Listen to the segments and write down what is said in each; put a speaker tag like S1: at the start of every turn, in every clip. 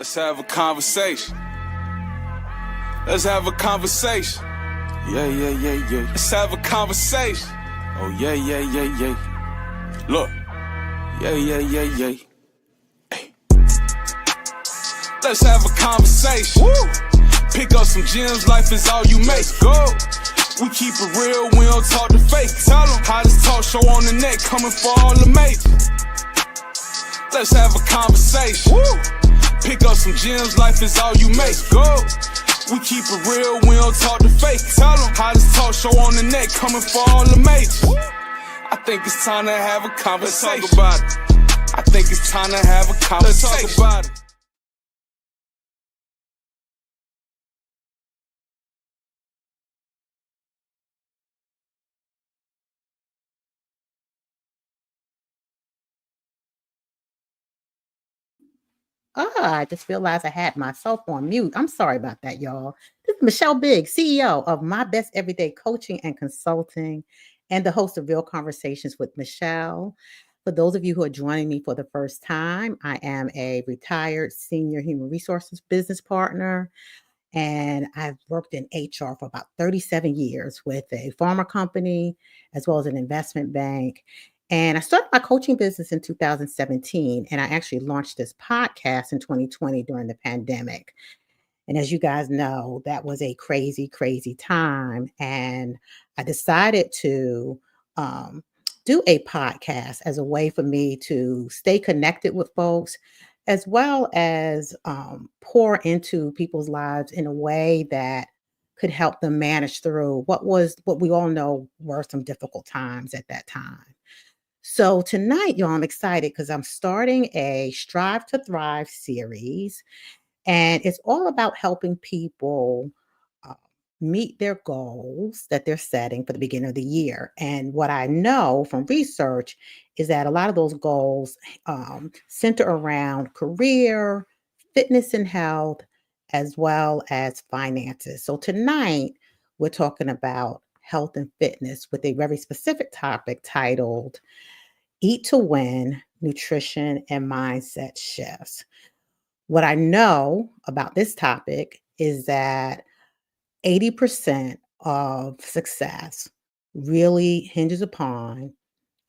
S1: Let's have a conversation. Let's have a conversation. Yeah. Let's have a conversation. Oh, yeah. Look. Yeah. Hey. Let's have a conversation. Woo. Pick up some gems, life is all you make. Go. We keep it real, we don't talk to fake. Tell them hottest talk show on the net, coming for all the mates. Let's have a conversation. Woo. Pick up some gems, life is all you make. Go. We keep it real, we don't talk to fake. Tell them hottest talk show on the net, coming for all the mates. I think it's time to have a conversation. Let's talk about it. I think it's time to have a conversation. Let's talk about it.
S2: I just realized I had myself on mute. I'm sorry about that, y'all. This is Michelle Biggs, CEO of My Best Everyday Coaching and Consulting, and the host of Real Conversations with Michelle. For those of you who are joining me for the first time, I am a retired senior human resources business partner, and I've worked in HR for about 37 years with a pharma company as well as an investment bank. And I started my coaching business in 2017, and I actually launched this podcast in 2020 during the pandemic. And as you guys know, that was a crazy, crazy time. And I decided to do a podcast as a way for me to stay connected with folks, as well as pour into people's lives in a way that could help them manage through what we all know were some difficult times at that time. So tonight, y'all, I'm excited because I'm starting a Strive to Thrive series, and it's all about helping people uh, meet their goals that they're setting for the beginning of the year. And what I know from research is that a lot of those goals center around career, fitness and health, as well as finances. So tonight, we're talking about health and fitness with a very specific topic titled Eat to Win, Nutrition and Mindset Shifts. What I know about this topic is that 80% of success really hinges upon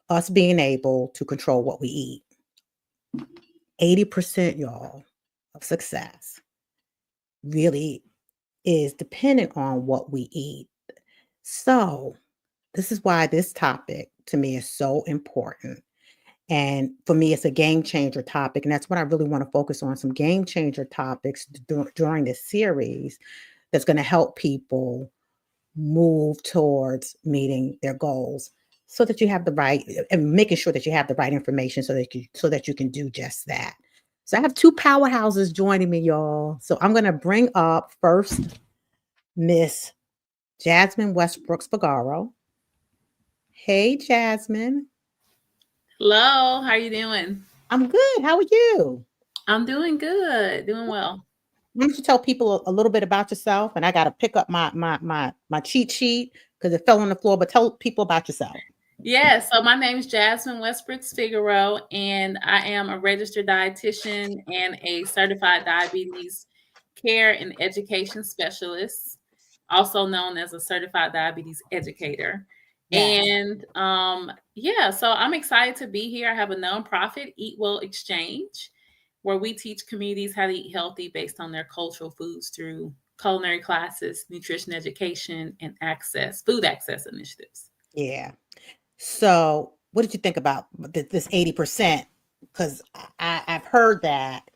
S2: us being able to control what we eat. 80%, y'all, of success really is dependent on what we eat. So, this is why this topic to me is so important. And for me, it's a game changer topic. And that's what I really want to focus on, some game changer topics during this series that's going to help people move towards meeting their goals so that you have the right and making sure that you have the right information so that you can do just that. So I have two powerhouses joining me, y'all. So I'm going to bring up first Miss Jasmine Westbrooks Figaro. Hey, Jasmine.
S3: Hello, how are you doing?
S2: I'm good. How are you?
S3: I'm doing good, doing well.
S2: Why don't you tell people a little bit about yourself? And I got to pick up my cheat sheet because it fell on the floor. But tell people about yourself.
S3: Yeah, so my name is Jasmine Westbrooks Figaro, and I am a registered dietitian and a certified diabetes care and education specialist, also known as a certified diabetes educator.
S2: Yes.
S3: And so I'm excited to be here. I have a nonprofit, Eat Well Exchange, where we teach communities how to eat healthy based on their cultural foods through culinary classes, nutrition education, and food access initiatives.
S2: Yeah. So what did you think about this 80%? Because I've heard that.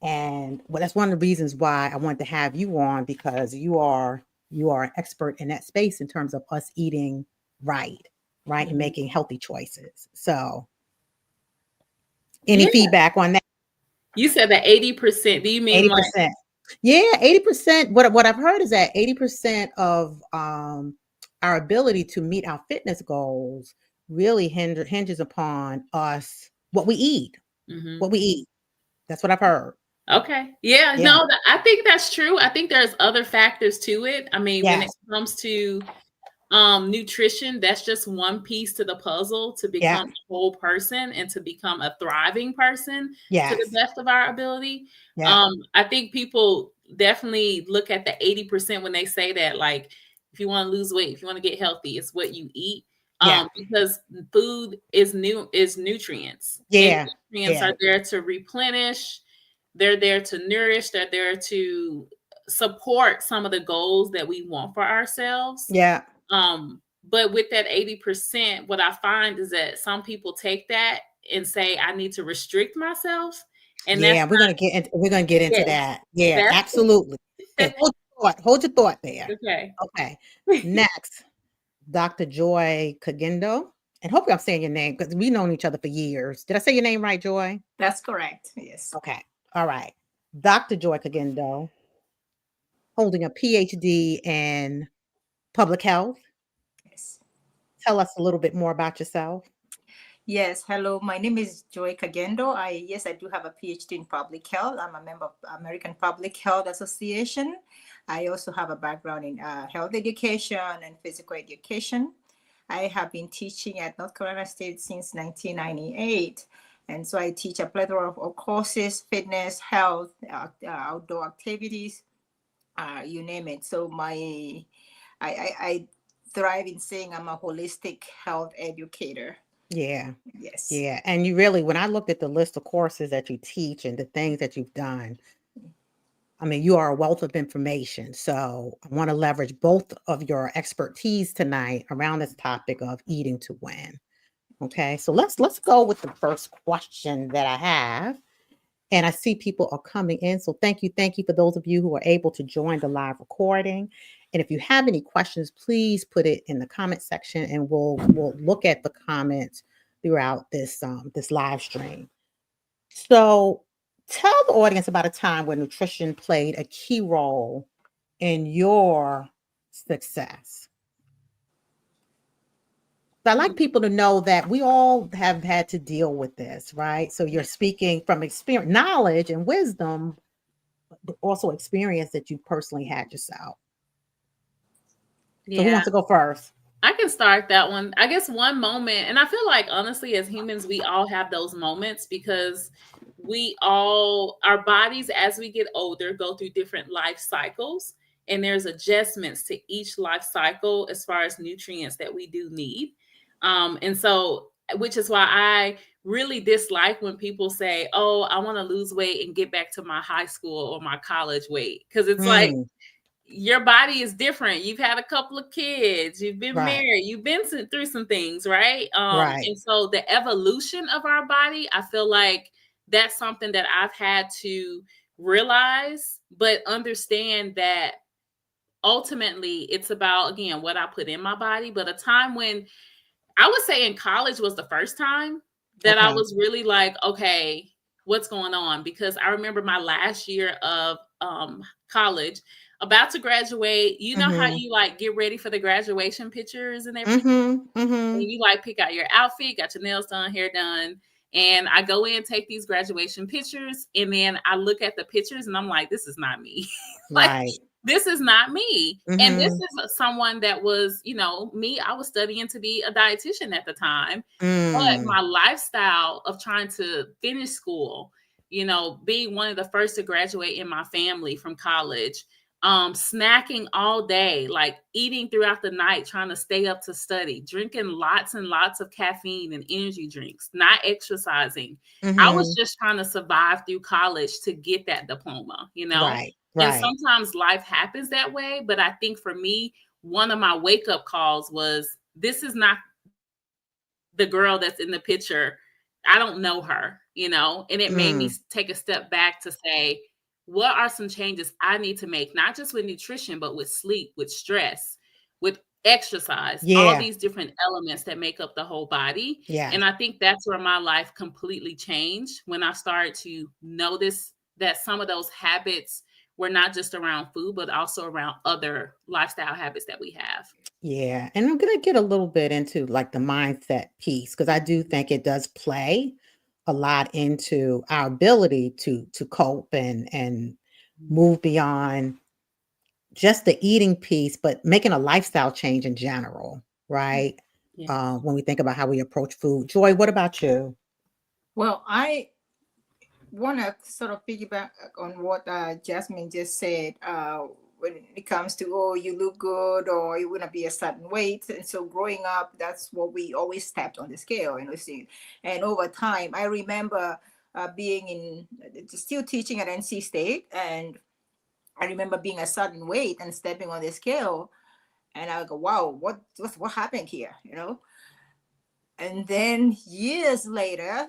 S2: And that's one of the reasons why I wanted to have you on, because you are an expert in that space in terms of us eating right, and making healthy choices. So any feedback on that?
S3: You said that 80%. Do you mean
S2: 80%? Like, yeah, 80%. What I've heard is that 80% of our ability to meet our fitness goals really hinges upon us, what we eat. What we eat. That's what I've heard.
S3: Okay. Yeah. No, I think that's true. I think there's other factors to it. I mean, when it comes to Nutrition, that's just one piece to the puzzle to
S2: Yeah.
S3: become a whole person and to become a thriving person to the
S2: Yes.
S3: best of our ability.
S2: Yeah.
S3: I think people definitely look at the 80% when they say that, like, if you want to lose weight, if you want to get healthy, it's what you eat.
S2: Yeah.
S3: Because food is nutrients. And
S2: Yeah.
S3: nutrients
S2: Yeah.
S3: are there to replenish, they're there to nourish, they're there to support some of the goals that we want for ourselves.
S2: Yeah.
S3: But with that 80%, what I find is that some people take that and say, I need to restrict myself. And
S2: Yeah,
S3: that's
S2: we're gonna get into
S3: yes,
S2: that. Yeah,
S3: that's
S2: absolutely. Okay, hold your thought there.
S3: okay.
S2: Okay. Next, Dr. Joy Kagendo. And hopefully I'm saying your name because we've known each other for years. Did I say your name right, Joy?
S4: That's correct. Yes.
S2: Okay. All right. Dr. Joy Kagendo, holding a PhD in public health.
S4: Yes.
S2: Tell us a little bit more about yourself.
S4: Yes. Hello. My name is Joy Kagendo. I do have a PhD in public health. I'm a member of American Public Health Association. I also have a background in health education and physical education. I have been teaching at North Carolina State since 1998. And so I teach a plethora of courses, fitness, health, outdoor activities, you name it. So I thrive in saying I'm a holistic health educator.
S2: Yeah.
S4: Yes.
S2: Yeah. And you really, when I looked at the list of courses that you teach and the things that you've done, I mean, you are a wealth of information. So I want to leverage both of your expertise tonight around this topic of eating to win. Okay. So let's go with the first question that I have. And I see people are coming in. So thank you for those of you who are able to join the live recording. And if you have any questions, please put it in the comment section and we'll look at the comments throughout this live stream. So tell the audience about a time where nutrition played a key role in your success. I like people to know that we all have had to deal with this, right? So you're speaking from experience, knowledge and wisdom, but also experience that you personally had yourself. So who wants to go first?
S3: I can start that one. I guess one moment, and I feel like honestly, as humans, we all have those moments because our bodies, as we get older, go through different life cycles, and there's adjustments to each life cycle as far as nutrients that we do need. And so, which is why I really dislike when people say, oh, I want to lose weight and get back to my high school or my college weight. Because it's like, your body is different. You've had a couple of kids, you've been married, you've been through some things, right? And so the evolution of our body, I feel like that's something that I've had to realize, but understand that ultimately it's about, again, what I put in my body. But a time when I would say in college was the first time that I was really like, okay, what's going on? Because I remember my last year of college, about to graduate. You know how you like get ready for the graduation pictures and everything? And you like pick out your outfit, got your nails done, hair done. And I go in, take these graduation pictures, and then I look at the pictures and I'm like, this is not me. This is not me. And this is someone that was, me. I was studying to be a dietitian at the time. But my lifestyle of trying to finish school, being one of the first to graduate in my family from college, snacking all day, like eating throughout the night, trying to stay up to study, drinking lots and lots of caffeine and energy drinks, not exercising. I was just trying to survive through college to get that diploma, And sometimes life happens that way. But I think for me, one of my wake up calls was, this is not the girl that's in the picture. I don't know her, and it made me take a step back to say, what are some changes I need to make, not just with nutrition, but with sleep, with stress, with exercise, all these different elements that make up the whole body. And I think that's where my life completely changed when I started to notice that some of those habits were not just around food, but also around other lifestyle habits that we have.
S2: Yeah. And I'm going to get a little bit into like the mindset piece, because I do think it does play a lot into our ability to cope and move beyond just the eating piece, but making a lifestyle change in general, right?
S3: Yeah.
S2: When we think about how we approach food. Joy, what about you?
S4: Well, I want to sort of piggyback on what Jasmine just said. When it comes to, oh, you look good or you want to be a certain weight, and so growing up, that's what we always stepped on the scale, see. And over time, I remember being still teaching at NC State, and I remember being a certain weight and stepping on the scale, and I go, wow, what happened here, And then years later,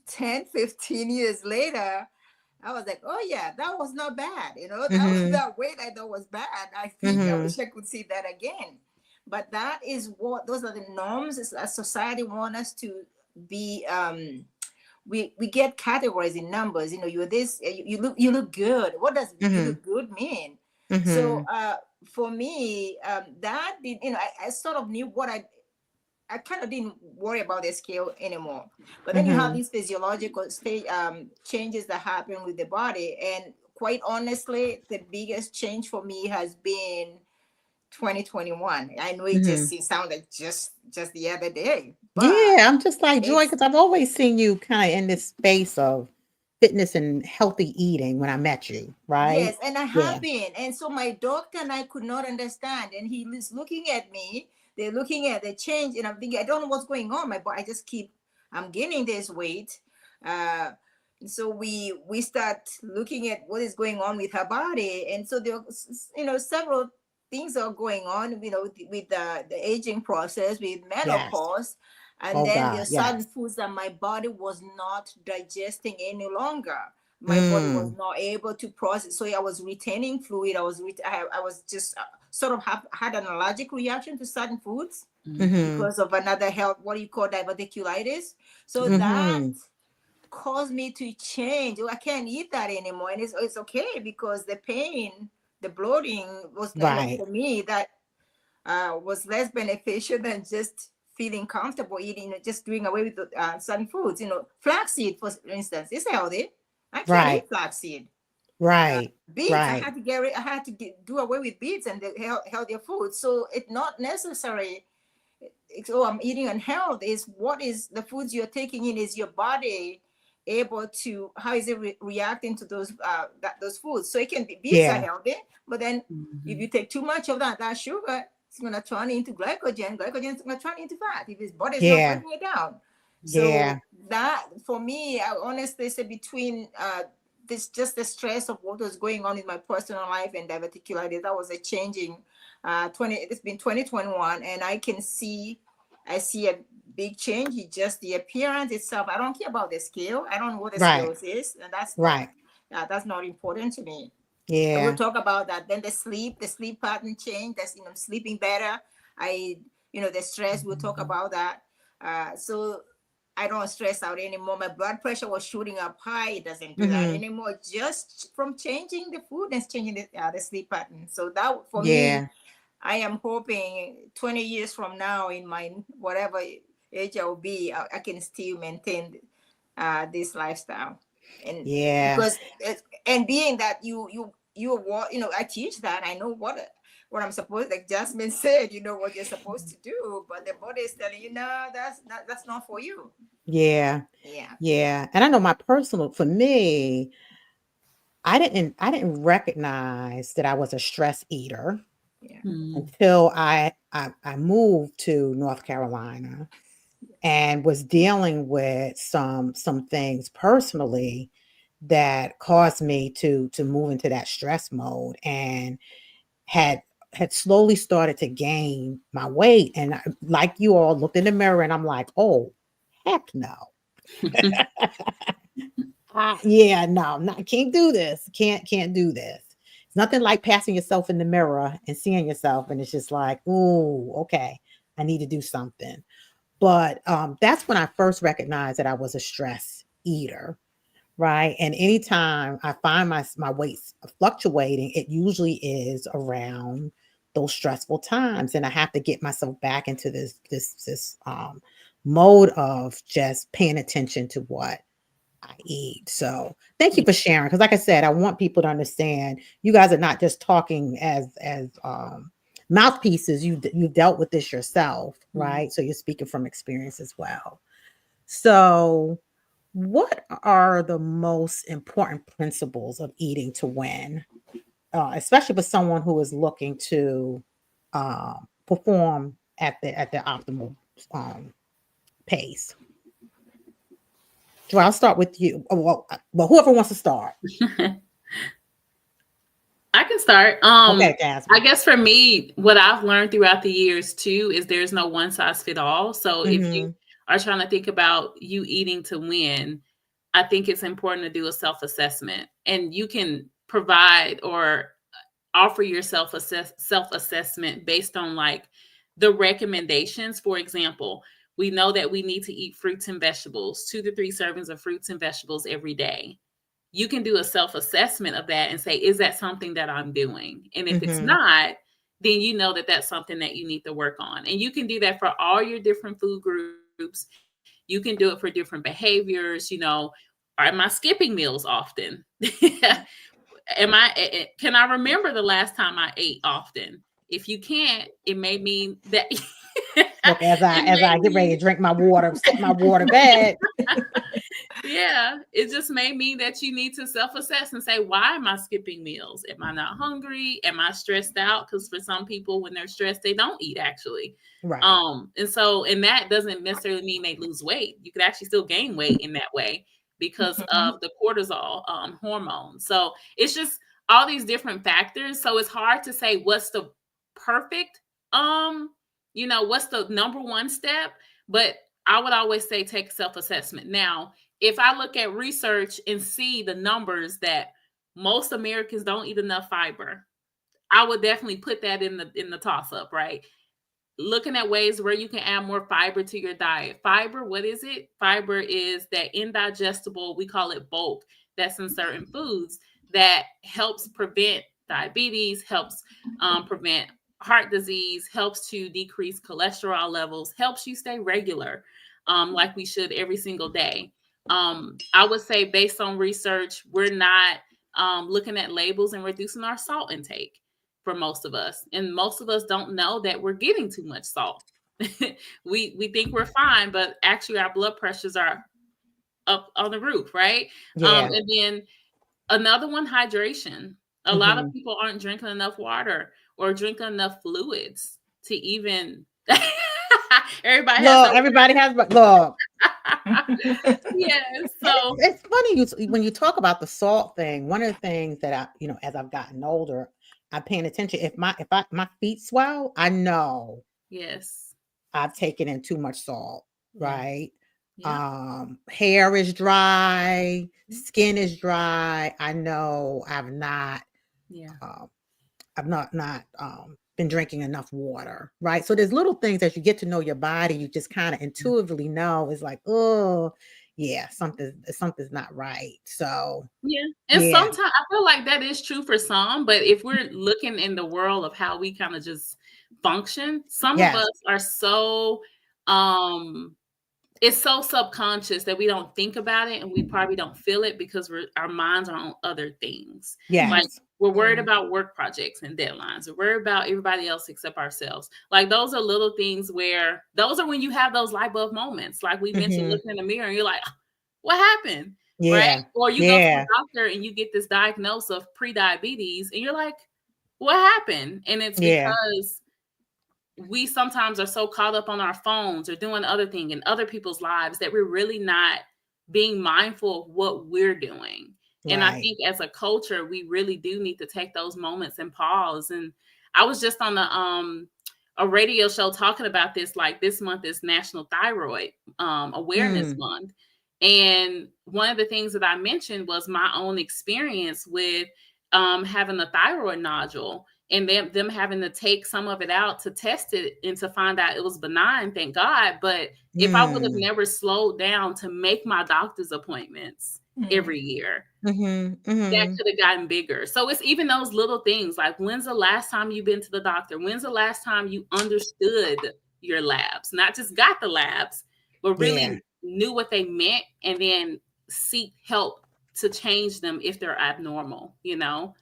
S4: 10, 15 years later, I was like, oh yeah, that was not bad. That weight I thought was bad. I think I wish I could see that again. But that is those are the norms as society want us to be. We get categories in numbers. You're this. You look good. What does you look good mean? So for me, that did. I sort of knew what I kind of didn't worry about the scale anymore. But then you have these physiological changes that happen with the body. And quite honestly, the biggest change for me has been 2021. I know it just sounded like just the other day.
S2: Yeah, I'm just like Joy, because I've always seen you kind of in this space of fitness and healthy eating when I met you, right?
S4: Yes, and I have been. And so my doctor and I could not understand. And he was looking at me. They're looking at the change, and I'm thinking, I don't know what's going on. I just I'm gaining this weight. So we start looking at what is going on with her body. And so there, several things are going on, with the aging process, with menopause. And then there's certain foods that my body was not digesting any longer. My body was not able to process. So I was retaining fluid. I was just sort of had an allergic reaction to certain foods because of another health, what you call diverticulitis. So that caused me to change. I can't eat that anymore. And it's okay because the pain, the bloating was for me, that was less beneficial than just feeling comfortable eating, just doing away with certain foods. Flaxseed, for instance, is healthy. I can't eat flaxseed. Beets, I had to do away with beets and the healthier foods. So it's not necessary. I'm eating unhealthy. Is what is the foods you're taking in? Is your body able to? How is it reacting to those foods? So it can be beets are healthy, but then if you take too much of that sugar, it's gonna turn into glycogen. Glycogen is gonna turn into fat if his body's not breaking it down. So that for me, I honestly say between just the stress of what was going on in my personal life and diverticulitis, that was a changing. It's been 2021, and I see a big change. It's just the appearance itself. I don't care about the scale. I don't know what the scale is, and that's not important to me.
S2: Yeah,
S4: and we'll talk about that. Then the sleep pattern change. That's sleeping better. The stress. We'll talk about that. So I don't stress out anymore. My blood pressure was shooting up high. It doesn't do that anymore. Just from changing the food and changing the sleep pattern. So that for me, I am hoping 20 years from now, in my whatever age I will be, I can still maintain this lifestyle. And because and being that I teach that, I know what I'm supposed, like Jasmine said, what you're supposed to do, but the body is telling you, no, that's not for you.
S2: Yeah. And I know for me, I didn't recognize that I was a stress eater until I moved to North Carolina and was dealing with some things personally that caused me to move into that stress mode, and had slowly started to gain my weight. And like you all, looked in the mirror and I'm like, oh, heck no. No, can't do this. Can't do this. It's nothing like passing yourself in the mirror and seeing yourself, and it's just like, oh, okay, I need to do something. But that's when I first recognized that I was a stress eater, right? And anytime I find my weight fluctuating, it usually is around those stressful times, and I have to get myself back into this mode of just paying attention to what I eat. So thank you for sharing. Because like I said, I want people to understand you guys are not just talking as mouthpieces. You've dealt with this yourself, right? So you're speaking from experience as well. So what are the most important principles of eating to win, especially for someone who is looking to perform at the optimal pace? So I'll start with you. Well, whoever wants to start.
S3: I can start.
S2: Okay, Jasmine.
S3: I guess for me, what I've learned throughout the years too is there's no one size fit all. So if you are trying to think about you eating to win, I think it's important to do a self-assessment, and you can provide or offer yourself a self-assessment based on like the recommendations. For example, we know that we need to eat fruits and vegetables, 2 to 3 servings of fruits and vegetables every day. You can do a self-assessment of that and say, is that something that I'm doing? And if it's not, then you know that that's something that you need to work on. And you can do that for all your different food groups. You can do it for different behaviors. You know, am I skipping meals often? Can I remember the last time I ate often? If you can't, it may mean that
S2: Look, as I get ready to drink my water, sip my water bag.
S3: Yeah, it just may mean that you need to self-assess and say, why am I skipping meals? Am I not hungry? Am I stressed out? Because for some people, when they're stressed, they don't eat actually.
S2: Right.
S3: And that doesn't necessarily mean they lose weight. You could actually still gain weight in that way because of the cortisol hormone. So it's just all these different factors. So it's hard to say what's the perfect, what's the number one step, but I would always say take self-assessment. Now, if I look at research and see the numbers that most Americans don't eat enough fiber, I would definitely put that in the toss-up, right? Looking at ways where you can add more fiber to your diet. Fiber, what is it? Fiber is that indigestible, we call it bulk, that's in certain foods that helps prevent diabetes, helps prevent heart disease, helps to decrease cholesterol levels, helps you stay regular like we should every single day. I would say based on research, we're not looking at labels and reducing our salt intake for most of us. And most of us don't know that we're getting too much salt. we think we're fine, but actually our blood pressures are up on the roof, right?
S2: Yeah.
S3: And then another one, hydration. A lot of people aren't drinking enough water or drinking enough fluids to even everybody has
S2: look.
S3: Yes. So
S2: it's funny when you talk about the salt thing. One of the things that I, as I've gotten older, I'm paying attention. If my feet swell, I know.
S3: Yes.
S2: I've taken in too much salt, right?
S3: Yeah.
S2: Hair is dry, skin is dry. I know I've not.
S3: Yeah.
S2: I've not been drinking enough water, right? So there's little things as you get to know your body, you just kind of intuitively know. It's like, oh, yeah, something's not right. So
S3: yeah, and sometimes I feel like that is true for some, but if we're looking in the world of how we kind of just function, some of us are so it's so subconscious that we don't think about it and we probably don't feel it because our minds are on other things.
S2: Yeah.
S3: Like we're worried about work projects and deadlines. We're worried about everybody else except ourselves. Like those are little things those are when you have those light bulb moments. Like we mentioned, looking in the mirror and you're like, what happened?
S2: Yeah.
S3: Right? Or you go to the doctor and you get this diagnosis of pre-diabetes and you're like, what happened? And it's because we sometimes are so caught up on our phones or doing other things in other people's lives that we're really not being mindful of what we're doing. Right. And I think as a culture, we really do need to take those moments and pause. And I was just on a radio show talking about this, like this month is National Thyroid Awareness Month. And one of the things that I mentioned was my own experience with having a thyroid nodule. And them having to take some of it out to test it and to find out it was benign, thank God. But if I would have never slowed down to make my doctor's appointments every year, that could have gotten bigger. So it's even those little things like, when's the last time you've been to the doctor? When's the last time you understood your labs? Not just got the labs, but really knew what they meant and then seek help to change them if they're abnormal, you know?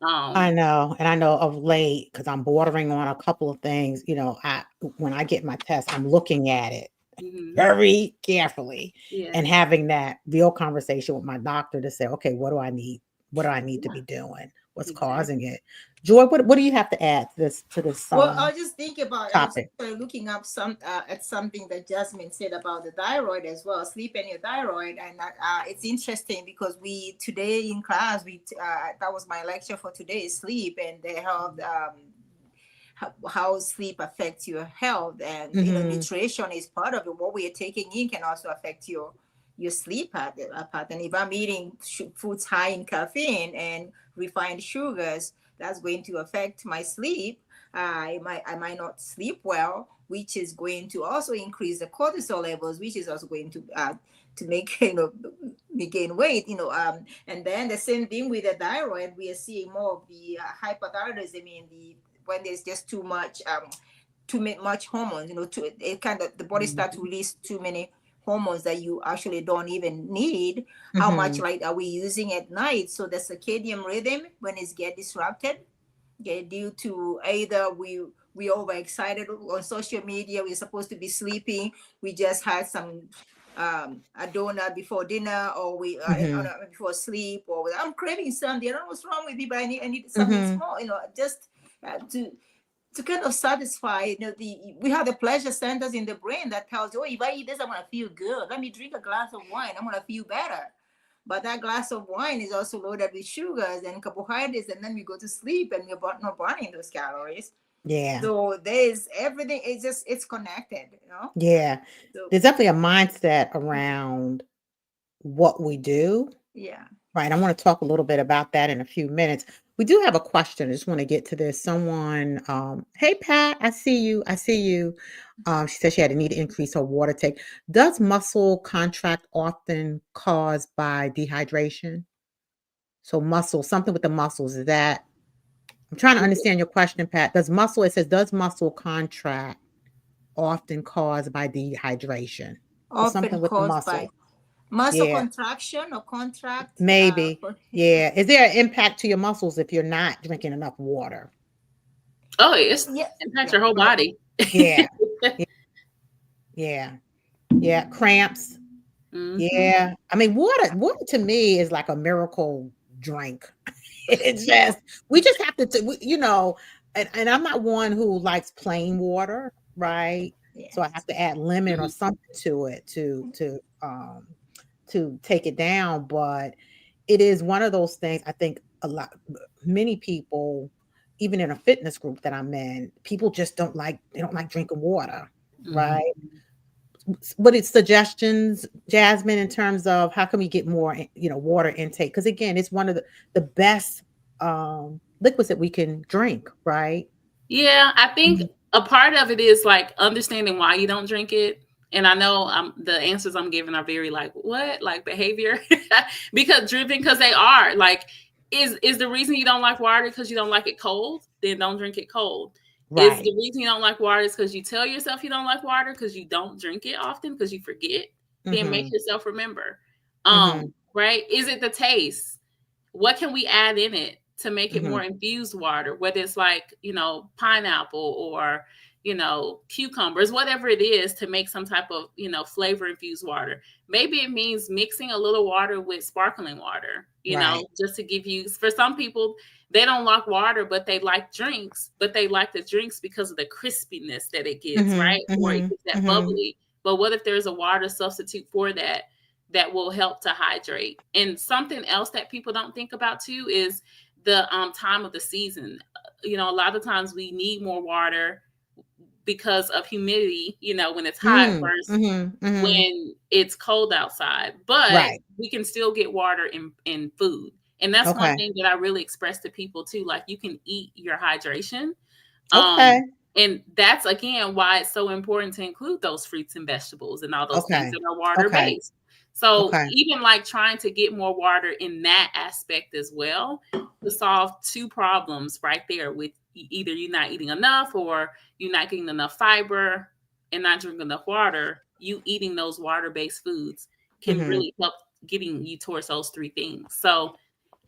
S2: I know, and I know of late, because I'm bordering on a couple of things, when I get my test, I'm looking at it
S3: Mhm.
S2: very carefully
S3: Yeah.
S2: and having that real conversation with my doctor to say, okay, what do I need? What do I need to be doing? What's causing it? Joy, what do you have to add to this
S4: Well, I just think about, I was
S2: topic?
S4: looking up at something that Jasmine said about the thyroid as well, sleep and your thyroid, and it's interesting because we today in class that was my lecture for today, sleep, and they have how sleep affects your health, and nutrition is part of it. What we are taking in can also affect your sleep pattern. If I'm eating foods high in caffeine and refined sugars, that's going to affect my sleep. I might not sleep well, which is going to also increase the cortisol levels, which is also going to make me gain weight. And then the same thing with the thyroid. We are seeing more of the hypothyroidism when there's just too much hormones. The body starts to release too many hormones that you actually don't even need. How much light are we using at night? So the circadian rhythm, when it gets disrupted, due to either we overexcited on social media, we're supposed to be sleeping, we just had some a donut before dinner, or we before sleep, or I'm craving something. I don't know what's wrong with me, but I need something small, just to kind of satisfy, we have the pleasure centers in the brain that tells you, oh, if I eat this, I'm gonna feel good. Let me drink a glass of wine, I'm gonna feel better. But that glass of wine is also loaded with sugars and carbohydrates, and then we go to sleep and we're not burning those calories.
S2: Yeah.
S4: So there's everything. It's connected,
S2: Yeah. So, there's definitely a mindset around what we do.
S4: Yeah.
S2: Right. I want to talk a little bit about that in a few minutes. We do have a question. I just want to get to this. Someone, hey, Pat, I see you. She said she had a need to increase her water take. Does muscle contract often caused by dehydration? So something with the muscles, is that, I'm trying to understand your question, Pat. Does muscle contract often caused by dehydration?
S4: Often
S2: something with the muscle.
S4: Muscle contraction or contract?
S2: Maybe. Yeah. Is there an impact to your muscles if you're not drinking enough water?
S3: Oh, it impacts your whole body.
S2: Yeah. Yeah. Cramps. Yeah. I mean, water to me is like a miracle drink. It's just, we just have to, and I'm not one who likes plain water, right? Yes. So I have to add lemon or something to it to take it down. But it is one of those things. I think many people, even in a fitness group that I'm in, people just don't like drinking water, right? What is suggestions, Jasmine, in terms of how can we get more, water intake? Because again, it's one of the best liquids that we can drink, right?
S3: Yeah, I think a part of it is like understanding why you don't drink it. And I know the answers I'm giving are very like, what? Like behavior? because they are like, is the reason you don't like water because you don't like it cold? Then don't drink it cold. Right. Is the reason you don't like water is because you tell yourself you don't like water because you don't drink it often because you forget? Then make yourself remember. Right? Is it the taste? What can we add in it to make it more infused water? Whether it's like, pineapple or, cucumbers, whatever it is, to make some type of, flavor infused water. Maybe it means mixing a little water with sparkling water, just to give you, for some people, they don't like water, but they like drinks, but they like the drinks because of the crispiness that it gives, right? Or it gives that bubbly. But what if there's a water substitute for that will help to hydrate? And something else that people don't think about too is the time of the season. A lot of times we need more water because of humidity, when it's hot versus when it's cold outside. But we can still get water in food. And that's one thing that I really express to people too. Like, you can eat your hydration. And that's, again, why it's so important to include those fruits and vegetables and all those things that are water-based. So even like trying to get more water in that aspect as well to solve two problems right there with either you're not eating enough or you're not getting enough fiber and not drinking enough water. You eating those water-based foods can really help getting you towards those three things. So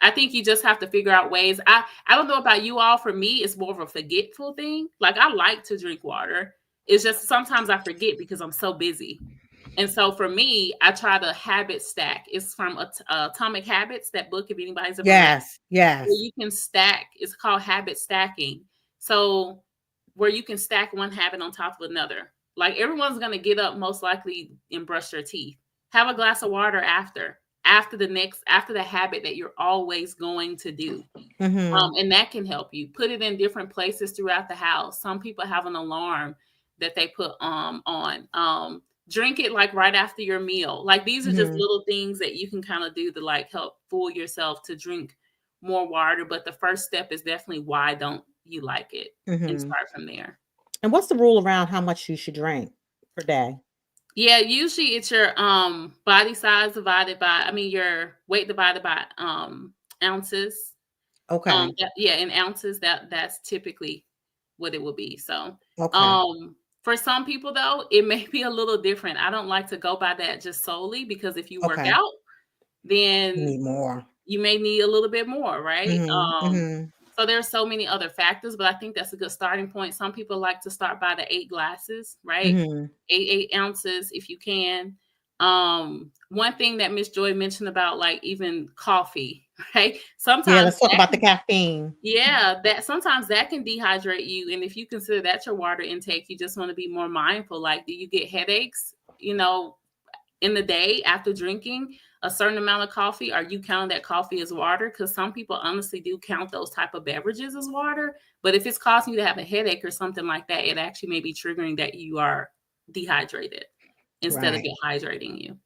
S3: I think you just have to figure out ways. I don't know about you all. For me, it's more of a forgetful thing. Like, I like to drink water. It's just sometimes I forget because I'm so busy. And so for me, I try to habit stack. It's from Atomic Habits, that book, if anybody's ever read it,
S2: Yes.
S3: where you can stack. It's called habit stacking. So where you can stack one habit on top of another. Like, everyone's going to get up most likely and brush their teeth. Have a glass of water after the habit that you're always going to do. And that can help you. Put it in different places throughout the house. Some people have an alarm that they put on. Drink it like right after your meal. Like, these are just little things that you can kind of do to like help fool yourself to drink more water. But the first step is definitely, why don't you like it? And start from there.
S2: And what's the rule around how much you should drink per day?
S3: Yeah, usually it's your body size divided by, your weight divided by ounces.
S2: Okay.
S3: In ounces, that's typically what it will be. So
S2: Okay.
S3: for some people though, it may be a little different. I don't like to go by that just solely, because if you work
S2: Okay.
S3: out, then
S2: You need more.
S3: you may need a little bit more, right?
S2: Mhm.
S3: So there's so many other factors, but I think that's a good starting point. Some people like to start by the 8 glasses, right?
S2: Mhm.
S3: 8 ounces if you can. One thing that Miss Joy mentioned about like even coffee, right? Sometimes
S2: Yeah, let's talk about the caffeine.
S3: that sometimes that can dehydrate you. And if you consider that your water intake, you just want to be more mindful. Like, do you get headaches, in the day after drinking a certain amount of coffee? Are you counting that coffee as water? Because some people honestly do count those type of beverages as water. But if it's causing you to have a headache or something like that, it actually may be triggering that you are dehydrated instead of
S2: Right.
S3: it hydrating you.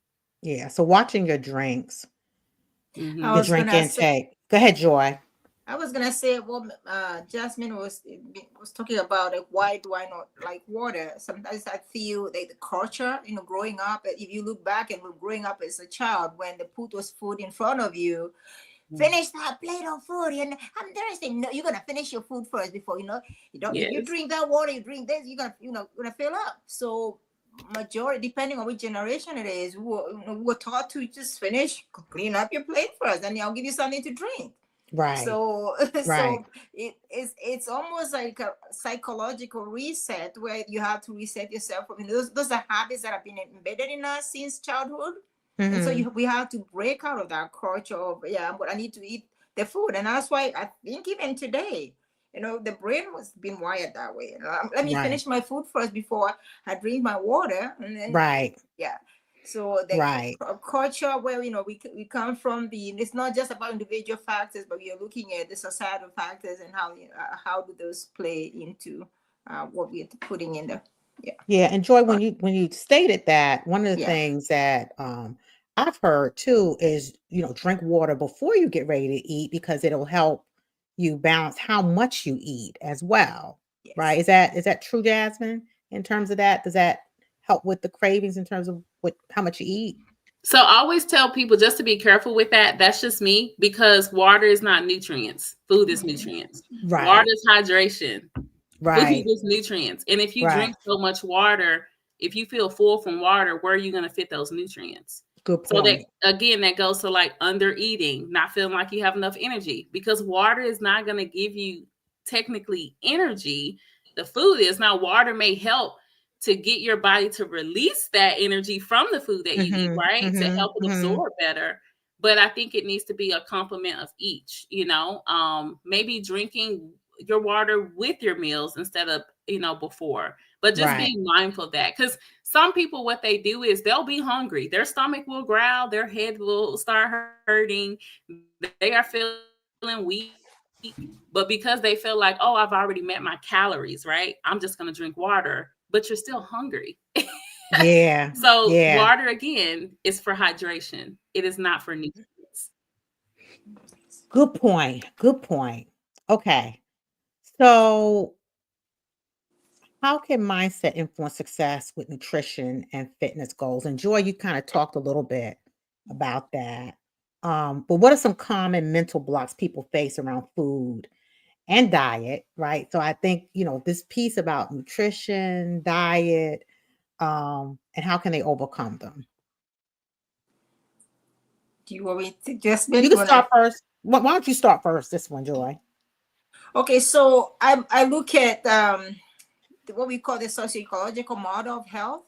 S2: Yeah. So watching your drinks,
S4: I
S2: your
S4: was
S2: drink
S4: gonna say,
S2: intake. Go ahead, Joy.
S4: I was gonna say what Jasmine was talking about. Like, why do I not like water? Sometimes I feel like the culture, growing up. If you look back and growing up as a child, when they put those food in front of you, finish that plate of food, and I'm thirsty. No, you're gonna finish your food first before you don't. If you
S3: Yes.
S4: drink that water, you drink this, you're gonna fill up. So majority, depending on which generation it is, we're taught to just finish, clean up your plate first, and I'll give you something to drink.
S2: Right.
S4: So
S2: Right.
S4: it's almost like a psychological reset, where you have to reset yourself. Those are habits that have been embedded in us since childhood. And so we have to break out of that culture of, but I need to eat the food. And that's why I think even today, the brain was being wired that way. Let me finish my food first before I drink my water. And then,
S2: Right.
S4: yeah. So the culture where, we come from, it's not just about individual factors, but we are looking at the societal factors and how do those play into what we're putting in there.
S2: Yeah. And Joy, when you stated that, one of the
S4: Yeah.
S2: things that I've heard too is, drink water before you get ready to eat, because it'll help you balance how much you eat as well.
S4: Yes.
S2: Right? Is that true, Jasmine? In terms of that, does that help with the cravings in terms of how much you eat?
S3: So I always tell people just to be careful with that. That's just me, because water is not nutrients. Food is nutrients.
S2: Right.
S3: Water is hydration.
S2: Right.
S3: Food is nutrients. And if you drink so much water, if you feel full from water, where are you going to fit those nutrients?
S2: Good point.
S3: So that goes to like under eating, not feeling like you have enough energy, because water is not going to give you technically energy. The food is. Now, water may help to get your body to release that energy from the food that you eat, right? To help it absorb better. But I think it needs to be a complement of each, maybe drinking your water with your meals instead of, before. But just being mindful of that, because some people, what they do is they'll be hungry. Their stomach will growl. Their head will start hurting. They are feeling weak. But because they feel like, oh, I've already met my calories, right? I'm just going to drink water. But you're still hungry.
S2: Yeah.
S3: So water, again, is for hydration. It is not for nutrients.
S2: Good point. Good point. Okay. So how can mindset influence success with nutrition and fitness goals? And Joy, you kind of talked a little bit about that. But what are some common mental blocks people face around food and diet, right? So I think, this piece about nutrition, diet, and how can they overcome them?
S4: Do you want me to just
S2: You can start first. Why don't you start first? This one, Joy.
S4: Okay, so I look at what we call the socio-ecological model of health.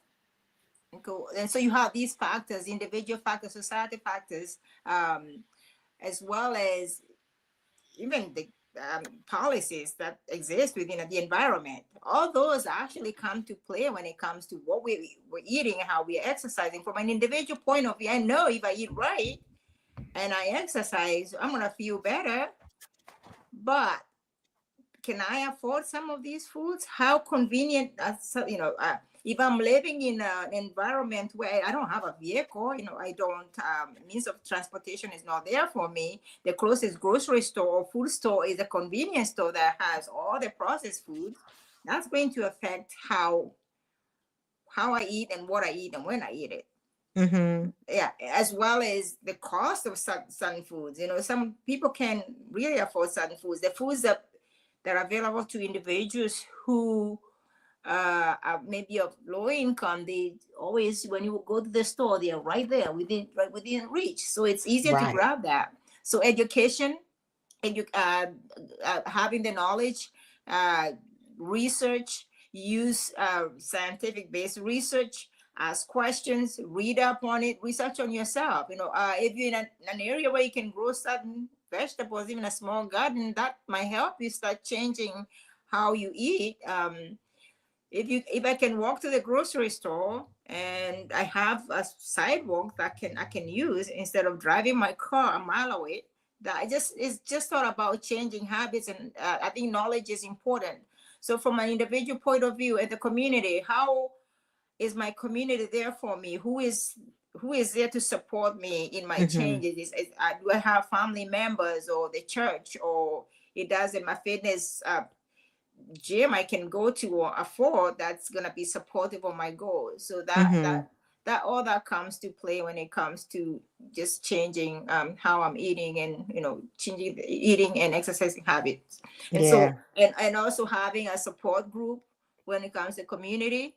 S4: And so you have these factors, individual factors, society factors, as well as even the policies that exist within the environment. All those actually come to play when it comes to what we're eating and how we're exercising. From an individual point of view, I know if I eat right and I exercise, I'm going to feel better. But can I afford some of these foods? How convenient, if I'm living in an environment where I don't have a vehicle, I don't, means of transportation is not there for me. The closest grocery store or food store is a convenience store that has all the processed food. That's going to affect how I eat and what I eat and when I eat it.
S2: Mm-hmm.
S4: Yeah, as well as the cost of certain foods. Some people can really afford certain foods. The foods that are available to individuals who are maybe of low income, they always, when you go to the store, they are right there within reach. So it's easier to grab that. So education, having the knowledge, research, use scientific-based research, ask questions, read up on it, research on yourself. If you're in an area where you can grow certain vegetables, even a small garden, that might help you start changing how you eat. If I can walk to the grocery store and I have a sidewalk that I can use instead of driving my car a mile away, it's just all about changing habits. And I think knowledge is important. So from an individual point of view, at the community, how is my community there for me? Who is there to support me in my changes? Do I have family members or the church, or it doesn't my fitness gym I can go to or afford that's gonna be supportive of my goals? So that all that comes to play when it comes to just changing how I'm eating and changing the eating and exercising habits. And so and also having a support group when it comes to community.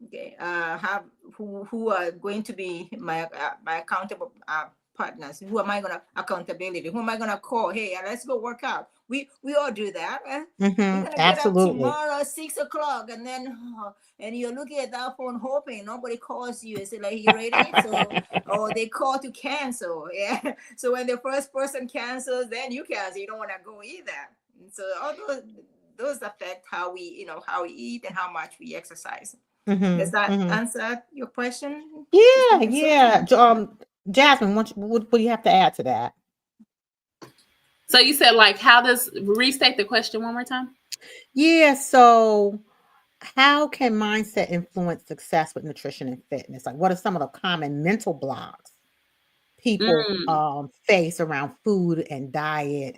S4: Okay, have who are going to be my accountable partners? Who am I gonna accountability? Who am I gonna call? Hey, let's go work out. We all do that. We're gonna get up tomorrow 6 o'clock, and then and you're looking at that phone hoping nobody calls you. Is it like, you ready? So or they call to cancel. Yeah. So when the first person cancels, then you cancel. You don't want to go either. And so all those affect how we eat and how much we exercise. Does that answer your question?
S2: Yeah. Jasmine, what do you have to add to that?
S3: So you said, restate the question one more time?
S2: Yeah. So how can mindset influence success with nutrition and fitness? Like, what are some of the common mental blocks people face around food and diet,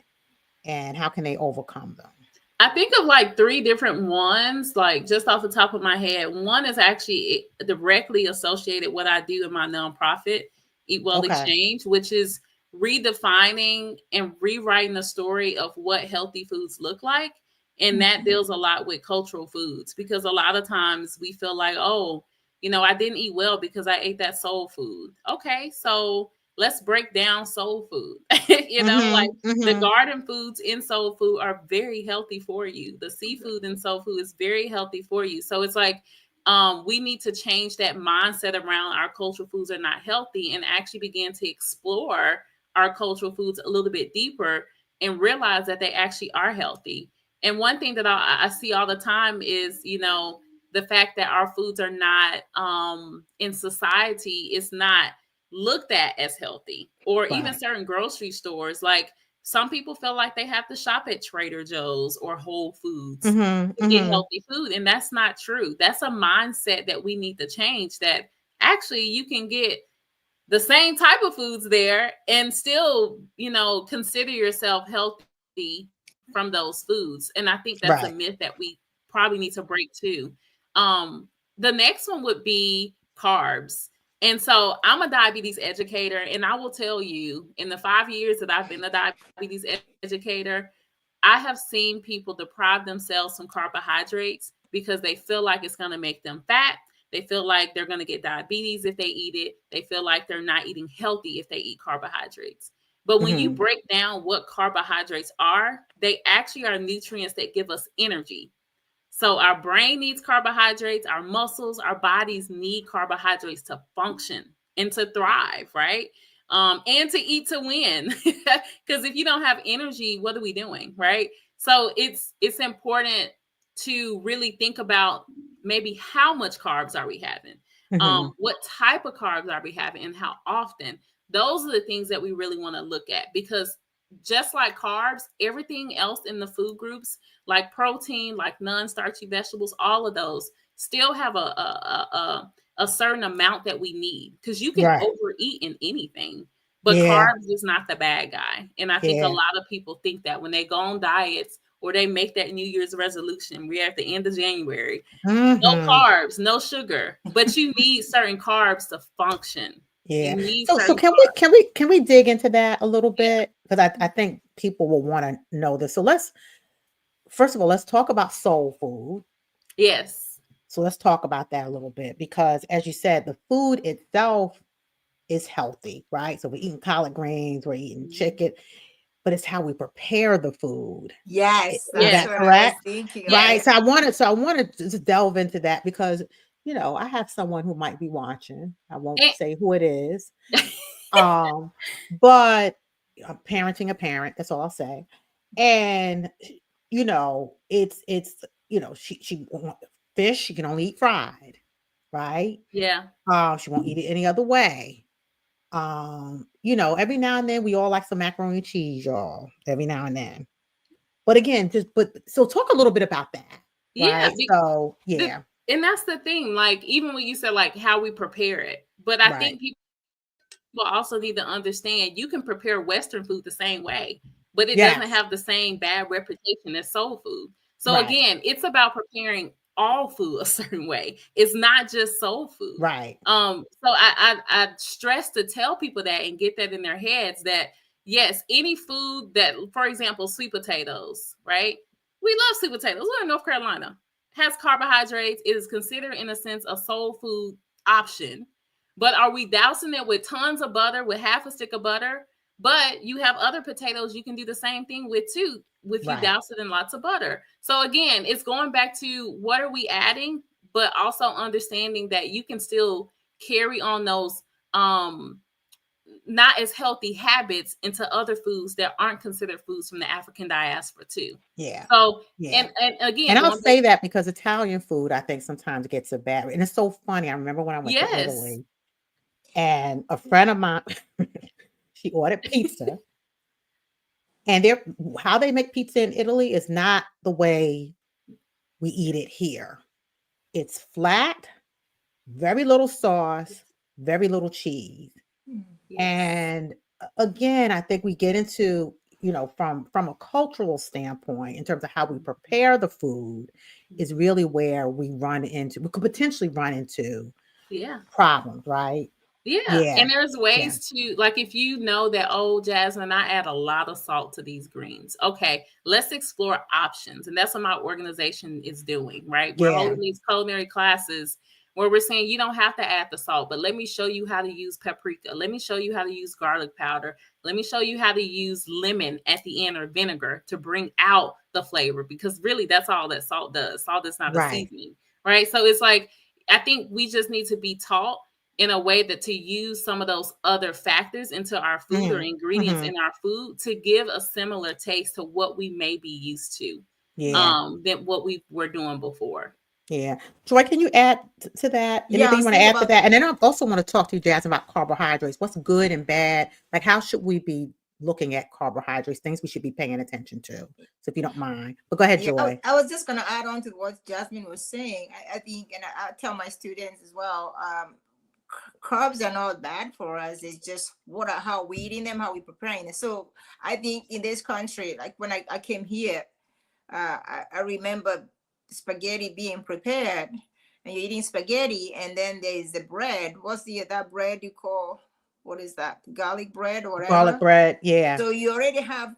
S2: and how can they overcome them?
S3: I think of 3 different ones, just off the top of my head. One is actually directly associated what I do in my nonprofit, Eat Well Exchange, which is redefining and rewriting the story of what healthy foods look like. And that deals a lot with cultural foods, because a lot of times we feel like, I didn't eat well because I ate that soul food. Okay, so let's break down soul food. The garden foods in soul food are very healthy for you. The seafood in soul food is very healthy for you. So it's we need to change that mindset around our cultural foods are not healthy, and actually begin to explore our cultural foods a little bit deeper and realize that they actually are healthy. And one thing that I see all the time is, the fact that our foods are not in society is not looked at as healthy, or even certain grocery stores. Some people feel like they have to shop at Trader Joe's or Whole Foods to get healthy food. And that's not true. That's a mindset that we need to change, that actually you can get the same type of foods there and still, consider yourself healthy from those foods. And I think that's a myth that we probably need to break too. The next one would be carbs. And so I'm a diabetes educator, and I will tell you, in the 5 years that I've been a diabetes educator, I have seen people deprive themselves from carbohydrates because they feel like it's going to make them fat. They feel like they're going to get diabetes if they eat it. They feel like they're not eating healthy if they eat carbohydrates. But when you
S2: Mhm.
S3: break down what carbohydrates are, they actually are nutrients that give us energy. So our brain needs carbohydrates, our muscles, our bodies need carbohydrates to function and to thrive, right? And to eat to win. Because if you don't have energy, what are we doing, right? So it's important to really think about maybe how much carbs are we having,
S2: Mhm.
S3: what type of carbs are we having, and how often. Those are the things that we really want to look at, because just like carbs, everything else in the food groups, like protein, like non-starchy vegetables, all of those still have a certain amount that we need, because you can
S2: Right.
S3: overeat in anything, but
S2: Yeah.
S3: carbs is not the bad guy. And I think a
S2: Yeah.
S3: lot of people think that when they go on diets or they make that New Year's resolution, we're at the end of January, no
S2: Mhm.
S3: carbs, no sugar, but you need certain carbs to function.
S2: Yeah.
S3: You need
S2: So
S3: certain
S2: can we
S3: carbs.
S2: dig into that a little
S3: Yeah.
S2: bit? Because I think people will want to know this. So let's first of all, let's talk about soul food.
S3: Yes.
S2: So let's talk about that a little bit because as you said, the food itself is healthy, right? So we're eating collard greens, we're eating chicken, but it's how we prepare the food.
S4: Yes,
S2: Is
S4: that's
S3: Yes.
S2: that
S4: what I was
S2: correct?
S4: thinking of.
S2: Right.
S3: Yes.
S4: Yeah.
S2: So I wanted to just delve into that because, I have someone who might be watching. I won't
S3: And,
S2: say who it is. Um, but parenting a parent, that's all I'll say. And she fish, she can only eat fried, right?
S3: yeah.
S2: She won't eat it any other way. Every now and then we all like some macaroni and cheese, y'all. Every now and then. But again, so talk a little bit about that,
S3: Yeah.
S2: right? So
S3: The,
S2: yeah,
S3: and that's the thing, like, even when you said like how we prepare it, but I
S2: right.
S3: think people also need to understand you can prepare Western food the same way, but it doesn't
S2: Yes,
S3: have the same bad reputation as soul food. So
S2: right,
S3: again, it's about preparing all food a certain way. It's not just soul food.
S2: right.
S3: So I stress to tell people that and get that in their heads that yes, any food that, for example, sweet potatoes, right? We love sweet potatoes. We're in North Carolina. Has carbohydrates. It is considered in a sense a soul food option. But are we dousing it with tons of butter, with half a stick of butter? But you have other potatoes you can do the same thing with too, with you
S2: Right.
S3: douse it in lots of butter. So again, it's going back to what are we adding, but also understanding that you can still carry on those not as healthy habits into other foods that aren't considered foods from the African diaspora too.
S2: Yeah.
S3: So
S2: Yeah.
S3: and again,
S2: And I'll
S3: going back,
S2: say that because Italian food, I think sometimes gets a bad, and it's so funny. I remember when I went to
S3: yes,
S2: Italy and a friend of mine, she ordered pizza, and how they make pizza in Italy is not the way we eat it here. It's flat, very little sauce, very little cheese.
S4: Mm.
S3: yes,
S2: And again, I think we get into, from a cultural standpoint, in terms of how we prepare the food, is really where we could potentially run into
S3: yeah.
S2: problems, right?
S3: Yeah,
S2: Yeah,
S3: and there's
S2: yeah,
S3: ways to, like, if you know that, oh, Jasmine, I add a lot of salt to these greens. Okay, let's explore options. And that's what my organization is doing, right? We're
S2: yeah,
S3: holding these culinary classes where we're saying you don't have to add the salt, but let me show you how to use paprika. Let me show you how to use garlic powder. Let me show you how to use lemon at the end or vinegar to bring out the flavor, because really that's all that salt does. Salt is not a
S2: right.
S3: seasoning, right? So it's like, I think we just need to be taught in a way that to use some of those other factors into our food or
S2: Mhm,
S3: ingredients
S2: mhm.
S3: in our food to give a similar taste to what we may be used to
S2: Yeah,
S3: than what we were doing before.
S2: yeah. Joy, can you add to that?
S4: Yeah, I
S2: Anything you
S4: was
S2: want to
S4: thinking
S2: add to
S4: about
S2: that? And then I also want to talk to you, Jasmine, about carbohydrates. What's good and bad? Like, how should we be looking at carbohydrates? Things we should be paying attention to. So, if you don't mind, but go ahead,
S4: Yeah, I,
S2: Joy.
S4: I was just going to add on to what Jasmine was saying. I think, and I tell my students as well, carbs are not bad for us. It's just how we eating them, how we preparing it. So I think in this country, like when I came here, I remember spaghetti being prepared, and you're eating spaghetti, and then there's the bread. What's that bread you call? What is that? Garlic bread or
S2: Garlic
S4: whatever.
S2: bread. Yeah.
S4: So you already have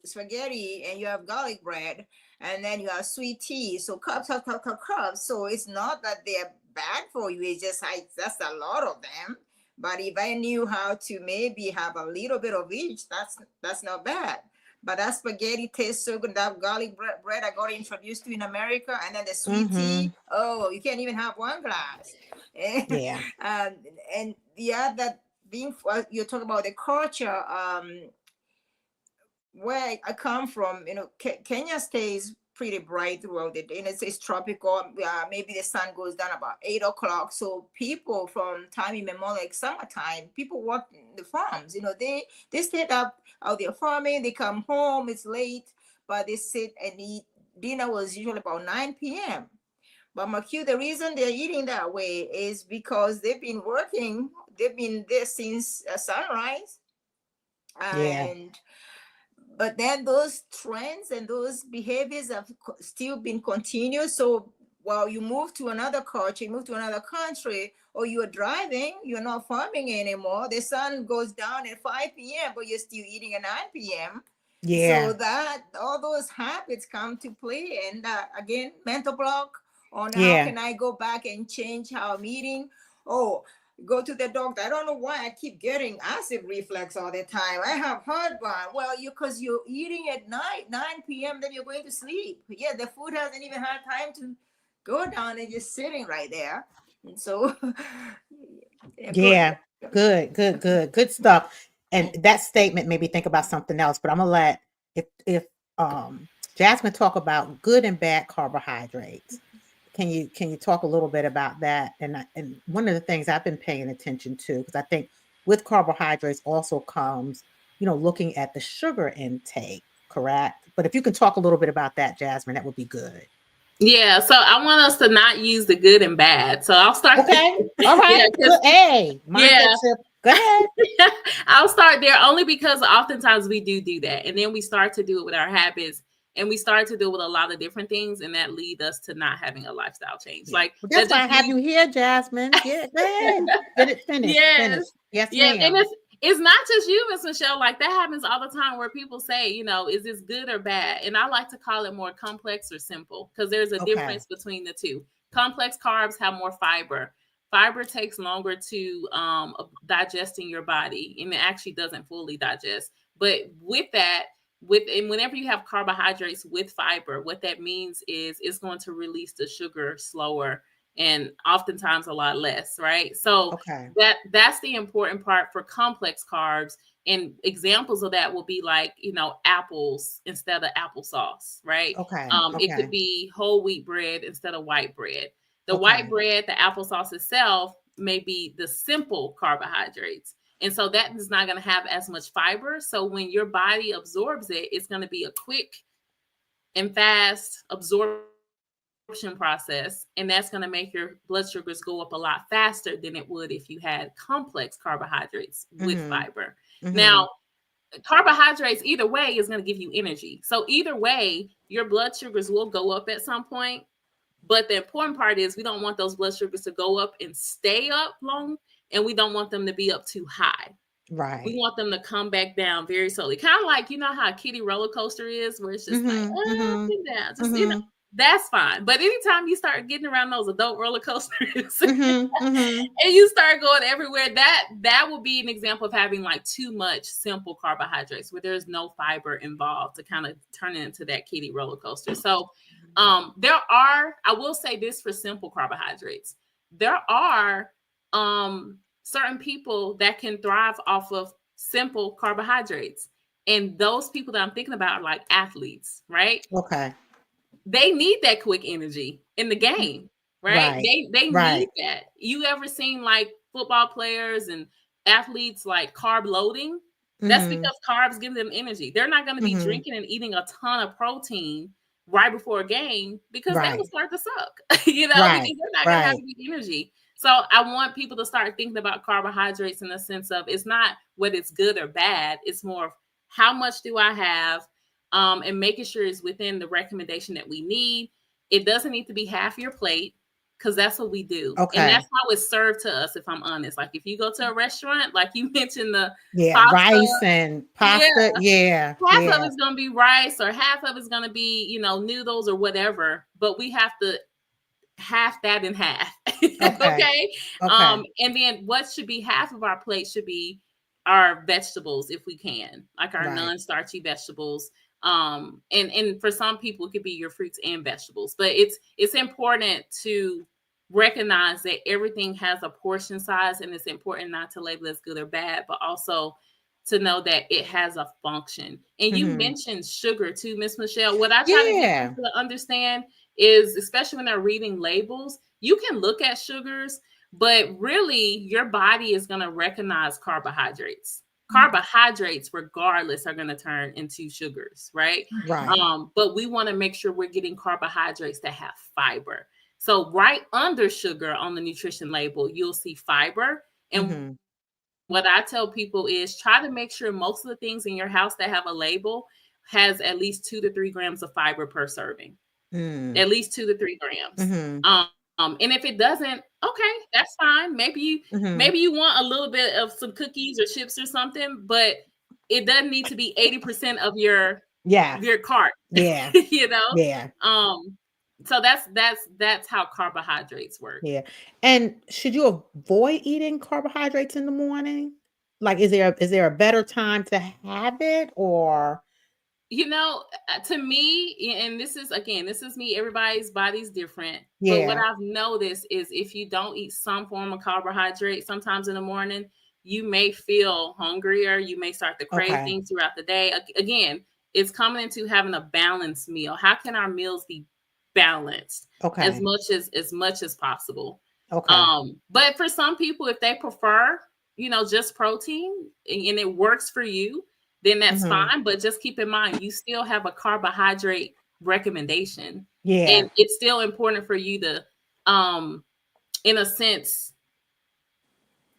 S4: spaghetti and you have garlic bread, and then you have sweet tea. So carbs. So it's not that they're bad for you. It's just that's a lot of them. But if I knew how to maybe have a little bit of each, that's not bad. But that spaghetti tastes so good. That garlic bread I got introduced to in America, and then the sweet tea. Oh, you can't even have one glass.
S2: Yeah.
S4: And the other thing, you talk about the culture. Where I come from, Kenya stays pretty bright throughout the day, and it's tropical. Maybe the sun goes down about 8 o'clock. So people from time immemorial, like summertime, people work in the farms. They stayed up out there farming. They come home, it's late, but they sit and eat. Dinner was usually about 9 p.m. But McHugh, the reason they're eating that way is because they've been working. They've been there since sunrise, and but then those trends and those behaviors have still been continued. So while you move to another culture, you move to another country, or you're driving, you're not farming anymore. The sun goes down at 5 p.m., but you're still eating at 9 p.m.
S2: Yeah.
S4: So that all those habits come to play. And again, mental block on how can I go back and change how I'm eating. Oh, go to the doctor. I don't know why I keep getting acid reflux all the time. I have heartburn. Well, because you're eating at night, 9 p.m., then you're going to sleep. Yeah, the food hasn't even had time to go down and just sitting right there. And so,
S2: good stuff. And that statement made me think about something else, but I'm gonna let if Jasmine talk about good and bad carbohydrates. Can you talk a little bit about that? And one of the things I've been paying attention to, because I think with carbohydrates also comes, looking at the sugar intake, correct? But if you can talk a little bit about that, Jasmine, that would be good.
S3: Yeah, so I want us to not use the good and bad. So I'll start.
S2: Okay. All right. Go ahead.
S3: I'll start there only because oftentimes we do that. And then we start to do it with our habits. And we start to do it with a lot of different things, and that lead us to not having a lifestyle change. Like
S2: that's why I have you here, Jasmine. Yeah, go ahead. Get it finished. Yes, ma'am.
S3: And it's not just you, Miss Michelle. Like that happens all the time where people say, is this good or bad? And I like to call it more complex or simple because there's a difference between the two. Complex carbs have more fiber. Fiber takes longer to digest in your body, and it actually doesn't fully digest. But with that, and whenever you have carbohydrates with fiber, what that means is it's going to release the sugar slower and oftentimes a lot less, right? So that's the important part for complex carbs. And examples of that will be like, apples instead of applesauce, right? It could be whole wheat bread instead of white bread. The white bread, the applesauce itself may be the simple carbohydrates. And so that is not going to have as much fiber. So when your body absorbs it, it's going to be a quick and fast absorption process. And that's going to make your blood sugars go up a lot faster than it would if you had complex carbohydrates with fiber. Now, carbohydrates, either way, is going to give you energy. So either way, your blood sugars will go up at some point. But the important part is we don't want those blood sugars to go up and stay up long. And we don't want them to be up too high.
S2: Right.
S3: We want them to come back down very slowly. Kind of like, how a kiddie roller coaster is, where it's just up and down. Just, that's fine. But anytime you start getting around those adult roller coasters and you start going everywhere, that will be an example of having like too much simple carbohydrates where there's no fiber involved to kind of turn it into that kiddie roller coaster. So I will say this for simple carbohydrates. There are certain people that can thrive off of simple carbohydrates. And those people that I'm thinking about are like athletes, right?
S2: Okay.
S3: They need that quick energy in the game, right? They need that. You ever seen like football players and athletes like carb loading? That's because carbs give them energy. They're not going to be drinking and eating a ton of protein right before a game because they will start to suck, because they're not going to have the energy. So I want people to start thinking about carbohydrates in the sense of it's not whether it's good or bad. It's more of how much do I have and making sure it's within the recommendation that we need. It doesn't need to be half your plate because that's what we do. Okay. And that's how it's served to us, if I'm honest. Like if you go to a restaurant, like you mentioned the
S2: pasta, rice and pasta.
S3: Half of it's going to be rice or half of it's going to be, noodles or whatever. But we have to half that in half.
S2: Okay. Okay.
S3: And then what should be half of our plate should be our vegetables, if we can, like our
S2: Right.
S3: non-starchy vegetables. And for some people, it could be your fruits and vegetables. But it's important to recognize that everything has a portion size, and it's important not to label it as good or bad, but also to know that it has a function. And you
S2: Mhm.
S3: mentioned sugar too, Miss Michelle. What I try to get
S2: Yeah.
S3: people to understand is, especially when they're reading labels, you can look at sugars, but really your body is going to recognize carbohydrates. Carbohydrates, regardless, are going to turn into sugars, right?
S2: Right.
S3: But we want to make sure we're getting carbohydrates that have fiber. So right under sugar on the nutrition label, you'll see fiber. And
S2: Mhm.
S3: what I tell people is try to make sure most of the things in your house that have a label has at least 2 to 3 grams of fiber per serving.
S2: Mm.
S3: At least 2 to 3 grams.
S2: Mhm.
S3: And if it doesn't, okay, that's fine. Maybe
S2: Mhm.
S3: you want a little bit of some cookies or chips or something, but it doesn't need to be 80% of your
S2: Yeah.
S3: cart,
S2: Yeah.
S3: you know?
S2: Yeah.
S3: So that's how carbohydrates work.
S2: Yeah. And should you avoid eating carbohydrates in the morning? Like, is there a better time to have it, or
S3: You know, to me, and this is me, everybody's body's different. But what
S2: yeah.
S3: I've noticed is if you don't eat some form of carbohydrate sometimes in the morning, you may feel hungrier. You may start to crave
S2: Okay.
S3: things throughout the day. Again, it's coming into having a balanced meal. How can our meals be balanced
S2: Okay.
S3: as much as possible?
S2: Okay.
S3: But for some people, if they prefer, just protein and it works for you, then that's
S2: Mhm.
S3: fine. But just keep in mind, you still have a carbohydrate recommendation.
S2: Yeah.
S3: And it's still important for you to, in a sense,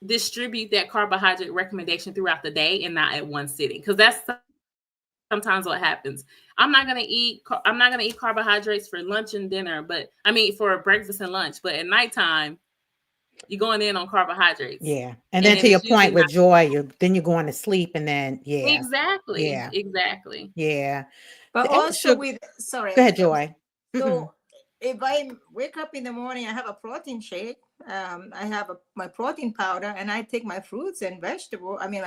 S3: distribute that carbohydrate recommendation throughout the day and not at one sitting. Because that's sometimes what happens. I'm not gonna eat carbohydrates for lunch and dinner, but I mean for breakfast and lunch. But at nighttime, you're going in on carbohydrates.
S2: Yeah. And
S3: And
S2: then
S3: then
S2: to your
S3: it's usually
S2: point with
S3: not
S2: joy, you're going to sleep, and then yeah.
S3: exactly.
S2: Yeah.
S3: Exactly.
S2: Yeah.
S4: But
S2: The added
S4: also
S2: sugar.
S4: with, sorry,
S2: Go ahead, Joy. Mm-mm.
S4: so if I wake up in the morning, I have a protein shake. I have my protein powder, and I take my fruits and my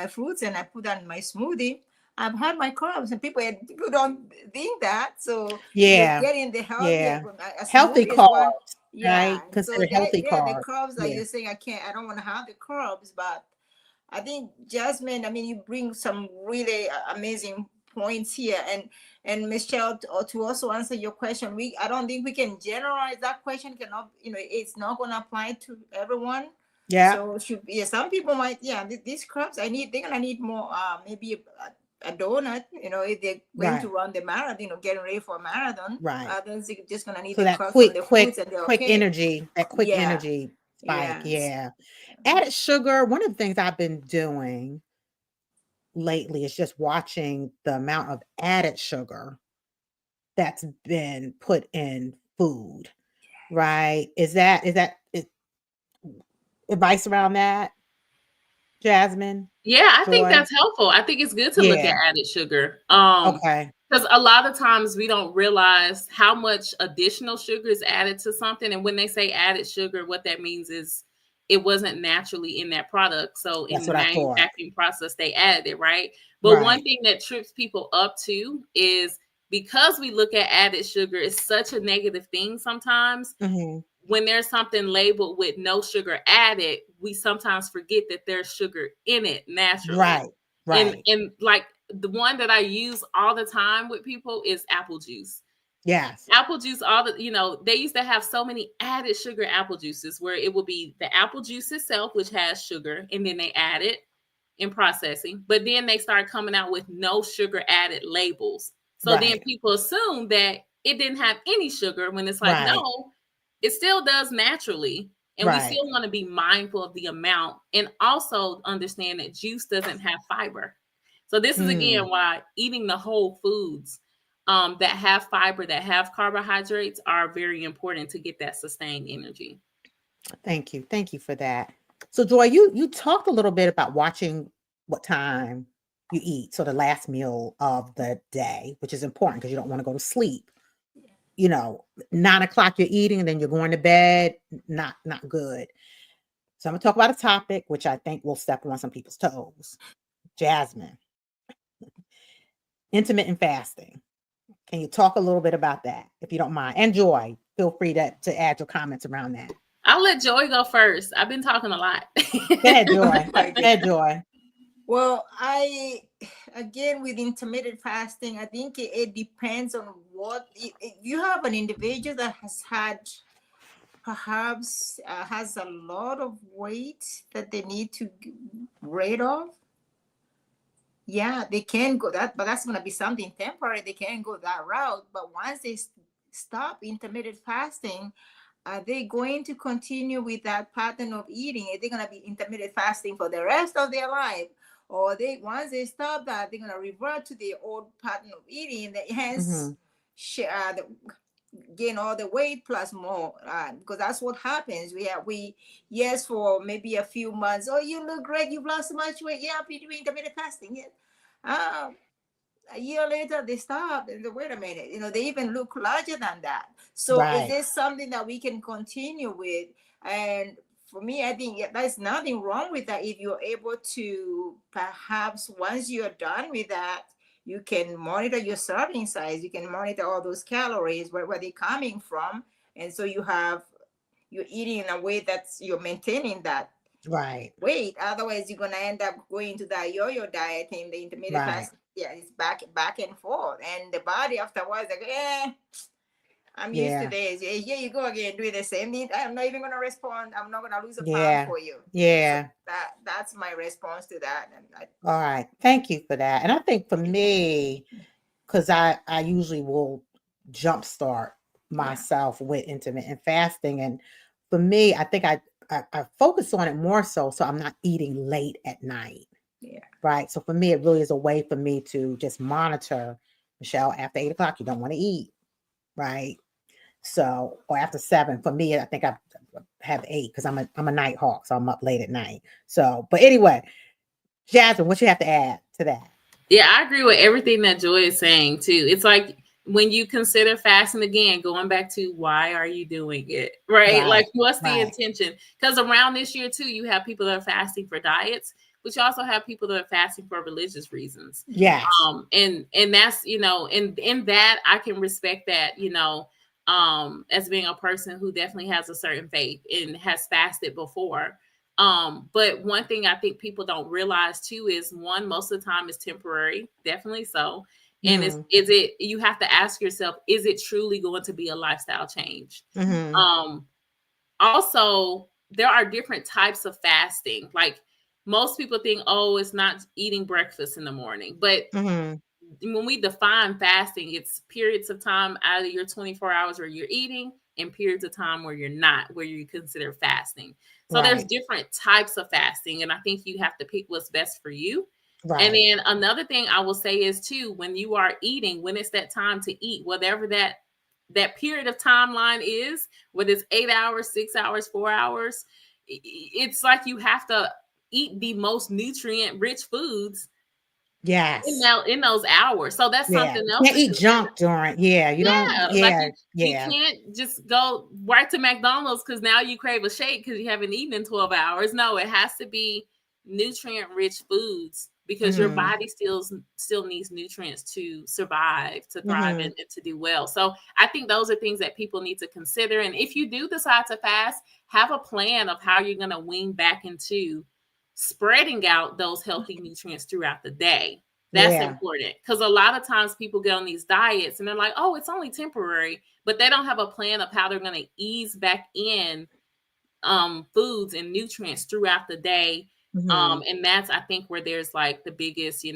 S4: fruits, and I put on my smoothie. I've had my carbs, and people don't think that. So you're
S2: Yeah.
S4: getting the
S2: Yeah.
S4: a
S2: Healthy
S4: smoothie is one.
S2: carbs,
S4: Yeah.
S2: right?
S4: So
S2: Considered healthy
S4: there are the
S2: carbs.
S4: carbs that
S2: Yeah.
S4: you're saying I don't want to have the carbs, but I think Jasmine, I mean, you bring some really amazing points here, and Michelle, to also answer your question, I don't think we can generalize that question. Cannot, it's not going to apply to everyone.
S2: Yeah.
S4: So some people might, these crops they're gonna need more, maybe a donut, if they're going to
S2: Right.
S4: run the marathon, getting ready for a marathon.
S2: Right.
S4: Others are just gonna need
S2: So
S4: the
S2: that
S4: crops from the fruits, and they're
S2: quick
S4: okay.
S2: energy,
S4: Yeah,
S2: spike.
S4: yeah.
S2: Yeah. Added sugar. One of the things I've been doing lately is just watching the amount of added sugar that's been put in food. Right? Is advice around that, Jasmine?
S3: Yeah, I think
S2: Joy?
S3: that's helpful. I think it's good to look
S2: Yeah.
S3: at added sugar.
S2: Okay.
S3: Because a lot of times we don't realize how much additional sugar is added to something. And when they say added sugar, what that means is it wasn't naturally in that product. So in
S2: That's
S3: the
S2: what I thought.
S3: manufacturing process, they added it, right? But one
S2: Right.
S3: thing that trips people up too is because we look at added sugar, it's such a negative thing sometimes.
S2: Mhm.
S3: When there's something labeled with no sugar added, we sometimes forget that there's sugar in it naturally.
S2: Right. Right.
S3: And like the one that I use all the time with people is apple juice.
S2: Yes.
S3: Apple juice, they used to have so many added sugar apple juices where it would be the apple juice itself, which has sugar, and then they add it in processing. But then they start coming out with no sugar added labels. So then
S2: Right.
S3: people assume that it didn't have any sugar when it's like,
S2: Right.
S3: no, it still does naturally. And we
S2: Right.
S3: still want to be mindful of the amount and also understand that juice doesn't have fiber. So this is again why eating the whole foods that have fiber, that have carbohydrates are very important to get that sustained energy.
S2: Thank you. Thank you for that. So Joy, you talked a little bit about watching what time you eat. So the last meal of the day, which is important because you don't want to go to sleep, 9 o'clock you're eating and then you're going to bed. Not good. So I'm gonna talk about a topic which I think will step on some people's toes. Jasmine, intermittent fasting. Can you talk a little bit about that, if you don't mind? And Joy, feel free to add your comments around that.
S3: I'll let Joy go first. I've been talking a lot.
S2: Go ahead, Joy. Go ahead, Joy.
S4: Well, again, with intermittent fasting, I think it depends on what you have an individual that has had, perhaps has a lot of weight that they need to get rid of. Yeah, they can go that, but that's going to be something temporary. They can go that route. But once they stop intermittent fasting, are they going to continue with that pattern of eating? Are they going to be intermittent fasting for the rest of their life? Or once they stop that, they're going to revert to their old pattern of eating, hence gain all the weight plus more, because that's what happens. Yes, for maybe a few months, oh, you look great, you've lost so much weight. Yeah, I've been doing intermittent fasting. Yeah. A year later they stop and wait a minute, they even look larger than that. So Is this something that we can continue with? And for me, I think there's nothing wrong with that. If you're able to, perhaps once you're done with that, you can monitor your serving size, you can monitor all those calories, where they're coming from, and so you're eating in a way that's you're maintaining that weight. Otherwise you're going to end up going to that yo-yo diet and the intermittent fast. Yeah, it's back and forth, and the body afterwards like, I'm used to this. Yeah, you go again doing the same thing. I'm not even going to respond. I'm not going to lose a pound for you.
S2: Yeah.
S4: So that's my response to that.
S2: All right. Thank you for that. And I think for me, because I usually will jumpstart myself with intermittent fasting. And for me, I think I focus on it more so I'm not eating late at night.
S4: Yeah.
S2: Right. So for me, it really is a way for me to just monitor, Michelle, after 8 o'clock, you don't want to eat. Right. So, or after 7, for me, I think I have 8 because I'm a night hawk. So I'm up late at night. So, but anyway, Jasmine, what you have to add to that?
S3: Yeah, I agree with everything that Joy is saying too. It's like when you consider fasting, again, going back to why are you doing it? Right. Like what's the intention? Because around this year too, you have people that are fasting for diets, but you also have people that are fasting for religious reasons.
S2: Yeah.
S3: And that's, in that I can respect that, as being a person who definitely has a certain faith and has fasted before. But one thing I think people don't realize too is most of the time is temporary, definitely so. And you have to ask yourself, is it truly going to be a lifestyle change? Also, there are different types of fasting. Like most people think, oh, it's not eating breakfast in the morning, but when we define fasting, it's periods of time out of your 24 hours where you're eating and periods of time where you're not, where you consider fasting. So there's different types of fasting. And I think you have to pick what's best for you. Right. And then another thing I will say is too, when you are eating, when it's that time to eat, whatever that period of timeline is, whether it's 8 hours, 6 hours, 4 hours, it's like you have to eat the most nutrient rich foods.
S2: Yes.
S3: In those hours. So that's something else.
S2: You can't eat junk during. Yeah. You don't. Yeah.
S3: You can't just go right to McDonald's because now you crave a shake because you haven't eaten in 12 hours. No, it has to be nutrient rich foods because your body still needs nutrients to survive, to thrive, and to do well. So I think those are things that people need to consider. And if you do decide to fast, have a plan of how you're going to wean back into spreading out those healthy nutrients throughout the day. That's important because a lot of times people get on these diets and they're like, oh, it's only temporary, but they don't have a plan of how they're going to ease back in foods and nutrients throughout the day. And that's, I think, where there's like the biggest,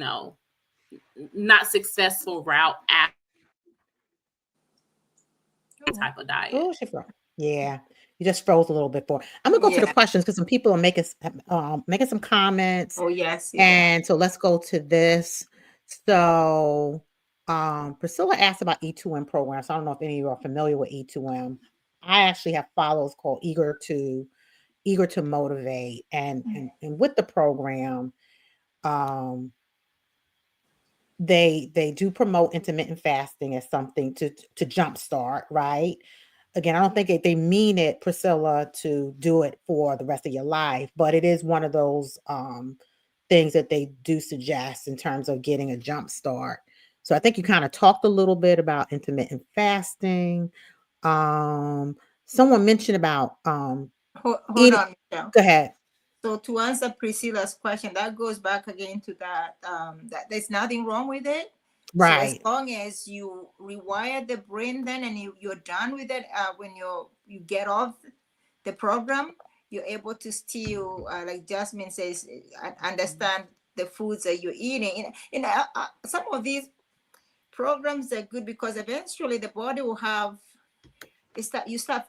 S3: not successful route after type of diet.
S2: Yeah. You just froze a little bit for. I'm gonna go to the questions because some people are making some comments.
S4: Oh yes.
S2: And so let's go to this. So Priscilla asked about E2M programs. I don't know if any of you are familiar with E2M. I actually have followers called Eager to Motivate, and with the program, they do promote intermittent fasting as something to jumpstart, right? Again, I don't think they mean it, Priscilla, to do it for the rest of your life, but it is one of those things that they do suggest in terms of getting a jump start. So I think you kind of talked a little bit about intermittent fasting. Someone mentioned about
S4: Hold
S2: eating.
S4: on, Michelle.
S2: Go ahead.
S4: So to answer Priscilla's question, that goes back again to that that there's nothing wrong with it. So as
S2: Right.
S4: long as you rewire the brain, then and you're done with it, when you get off the program, you're able to still, like Jasmine says, understand the foods that you're eating. Some of these programs are good because eventually the body will have. You start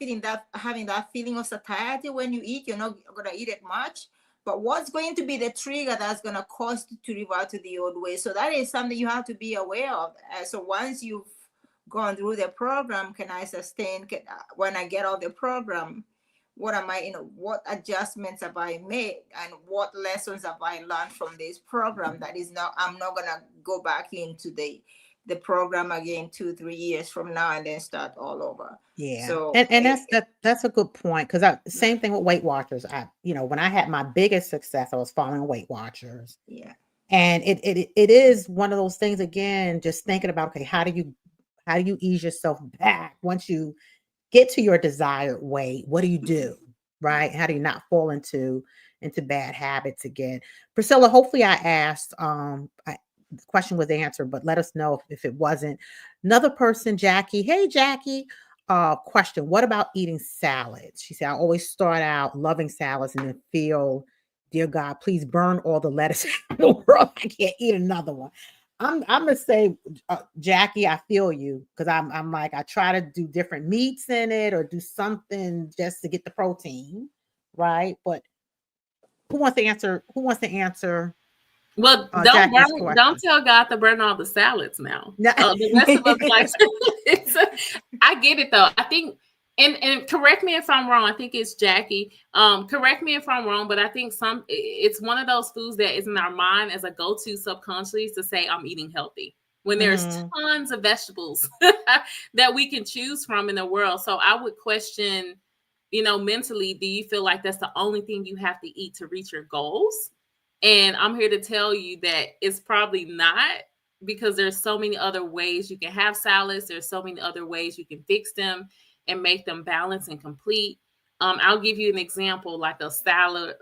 S4: having that feeling of satiety when you eat. You're not gonna eat it much. But what's going to be the trigger that's going to cause you to revert to the old way? So that is something you have to be aware of. So once you've gone through the program, can I sustain? When I get off the program, what am I? What adjustments have I made, and what lessons have I learned from this program? That is not. I'm not going to go back into the program again 2-3 years from now and then start all over.
S2: Yeah.
S4: So
S2: And that's a good point, because same thing with Weight Watchers. When I had my biggest success, I was following Weight Watchers.
S4: Yeah.
S2: And it is one of those things, again, just thinking about, okay, how do you ease yourself back once you get to your desired weight? What do you do? Right? How do you not fall into bad habits again? Priscilla, hopefully I asked the question was answered, but let us know if it wasn't. Another person, Jackie. Hey, Jackie. Question: what about eating salads? She said, I always start out loving salads and then feel, dear God, please burn all the lettuce in the world. I can't eat another one. I'm gonna say, Jackie, I feel you, because I'm like, I try to do different meats in it or do something just to get the protein, right? But who wants to answer?
S3: Well, don't tell God to burn all the salads now.
S2: No.
S3: The rest of us like I get it though. I think, and correct me if I'm wrong. I think it's Jackie. Correct me if I'm wrong, but I think it's one of those foods that is in our mind as a go-to subconsciously to say I'm eating healthy when there's tons of vegetables that we can choose from in the world. So I would question, mentally, do you feel like that's the only thing you have to eat to reach your goals? And I'm here to tell you that it's probably not, because there's so many other ways you can have salads. There's so many other ways you can fix them and make them balanced and complete. I'll give you an example, like a salad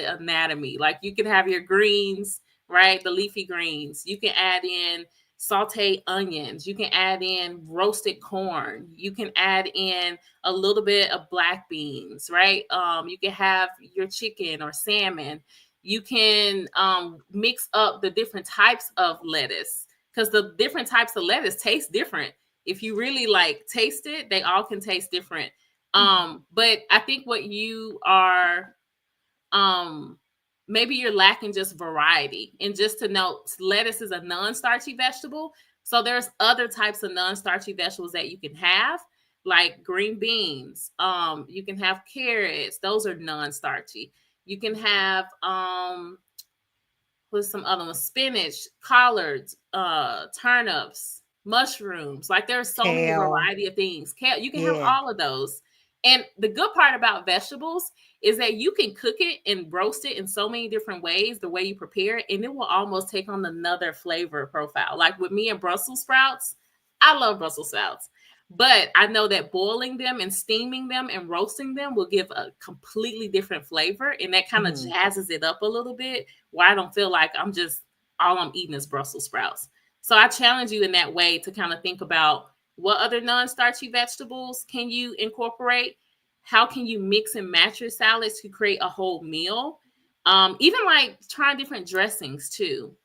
S3: anatomy. Like you can have your greens, right? The leafy greens. You can add in sauteed onions. You can add in roasted corn. You can add in a little bit of black beans, right? You can have your chicken or salmon. You can mix up the different types of lettuce, because the different types of lettuce taste different. If you really taste it, they all can taste different. But I think what you are, maybe you're lacking just variety. And just to note, lettuce is a non-starchy vegetable. So there's other types of non-starchy vegetables that you can have, like green beans. You can have carrots. Those are non-starchy. You can have what's some other ones? Spinach, collards, turnips, mushrooms. Like there's so many variety of things. Kale, you can have all of those. And the good part about vegetables is that you can cook it and roast it in so many different ways, the way you prepare it, and it will almost take on another flavor profile. Like with me and Brussels sprouts, I love Brussels sprouts. But I know that boiling them and steaming them and roasting them will give a completely different flavor. And that kind of jazzes it up a little bit, where I don't feel like all I'm eating is Brussels sprouts. So I challenge you in that way to kind of think about what other non-starchy vegetables can you incorporate? How can you mix and match your salads to create a whole meal? Even like trying different dressings too,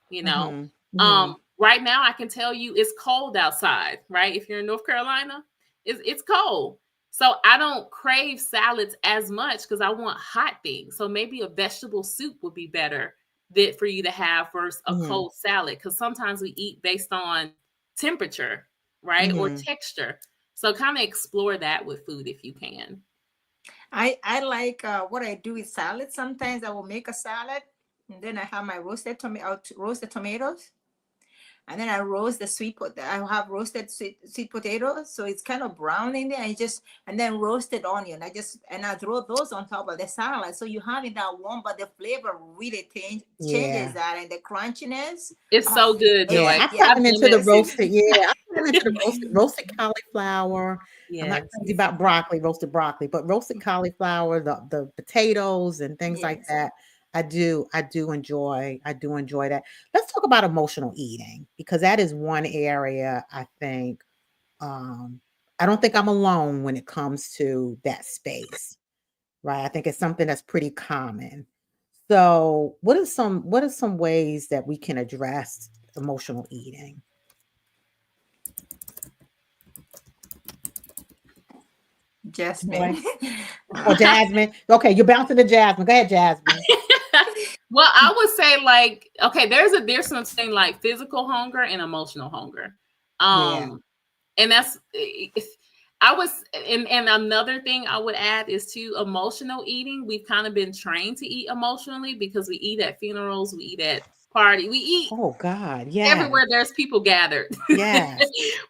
S3: Right now, I can tell you it's cold outside, right? If you're in North Carolina, it's cold. So I don't crave salads as much because I want hot things. So maybe a vegetable soup would be better for you to have versus a cold salad, because sometimes we eat based on temperature, right? Or texture. So kind of explore that with food if you can.
S4: I like what I do with salad. Sometimes I will make a salad and then I have my roasted tomatoes. And then I roast the I have roasted sweet potatoes, so it's kind of brown in there. And then roasted onion. I throw those on top of the salad. So you have it that warm, but the flavor really changes that, and the crunchiness.
S3: It's so good, Joy.
S2: Yeah, I'm putting into the roasted. Yeah, I'm putting into the roasted cauliflower. I'm not crazy about roasted broccoli, but roasted cauliflower, the potatoes and things like that. I do enjoy that. Let's talk about emotional eating, because that is one area I think I don't think I'm alone when it comes to that space, right? I think it's something that's pretty common. So, what are some ways that we can address emotional eating?
S4: Jasmine.
S2: Oh, Jasmine. Okay, you're bouncing to Jasmine. Go ahead, Jasmine.
S3: Well, I would say, like, okay, there's a difference between like physical hunger and emotional hunger. And that's and another thing I would add is to emotional eating. We've kind of been trained to eat emotionally because we eat at funerals, we eat at party, we eat.
S2: Oh God, yeah.
S3: Everywhere there's people gathered.
S2: Yeah.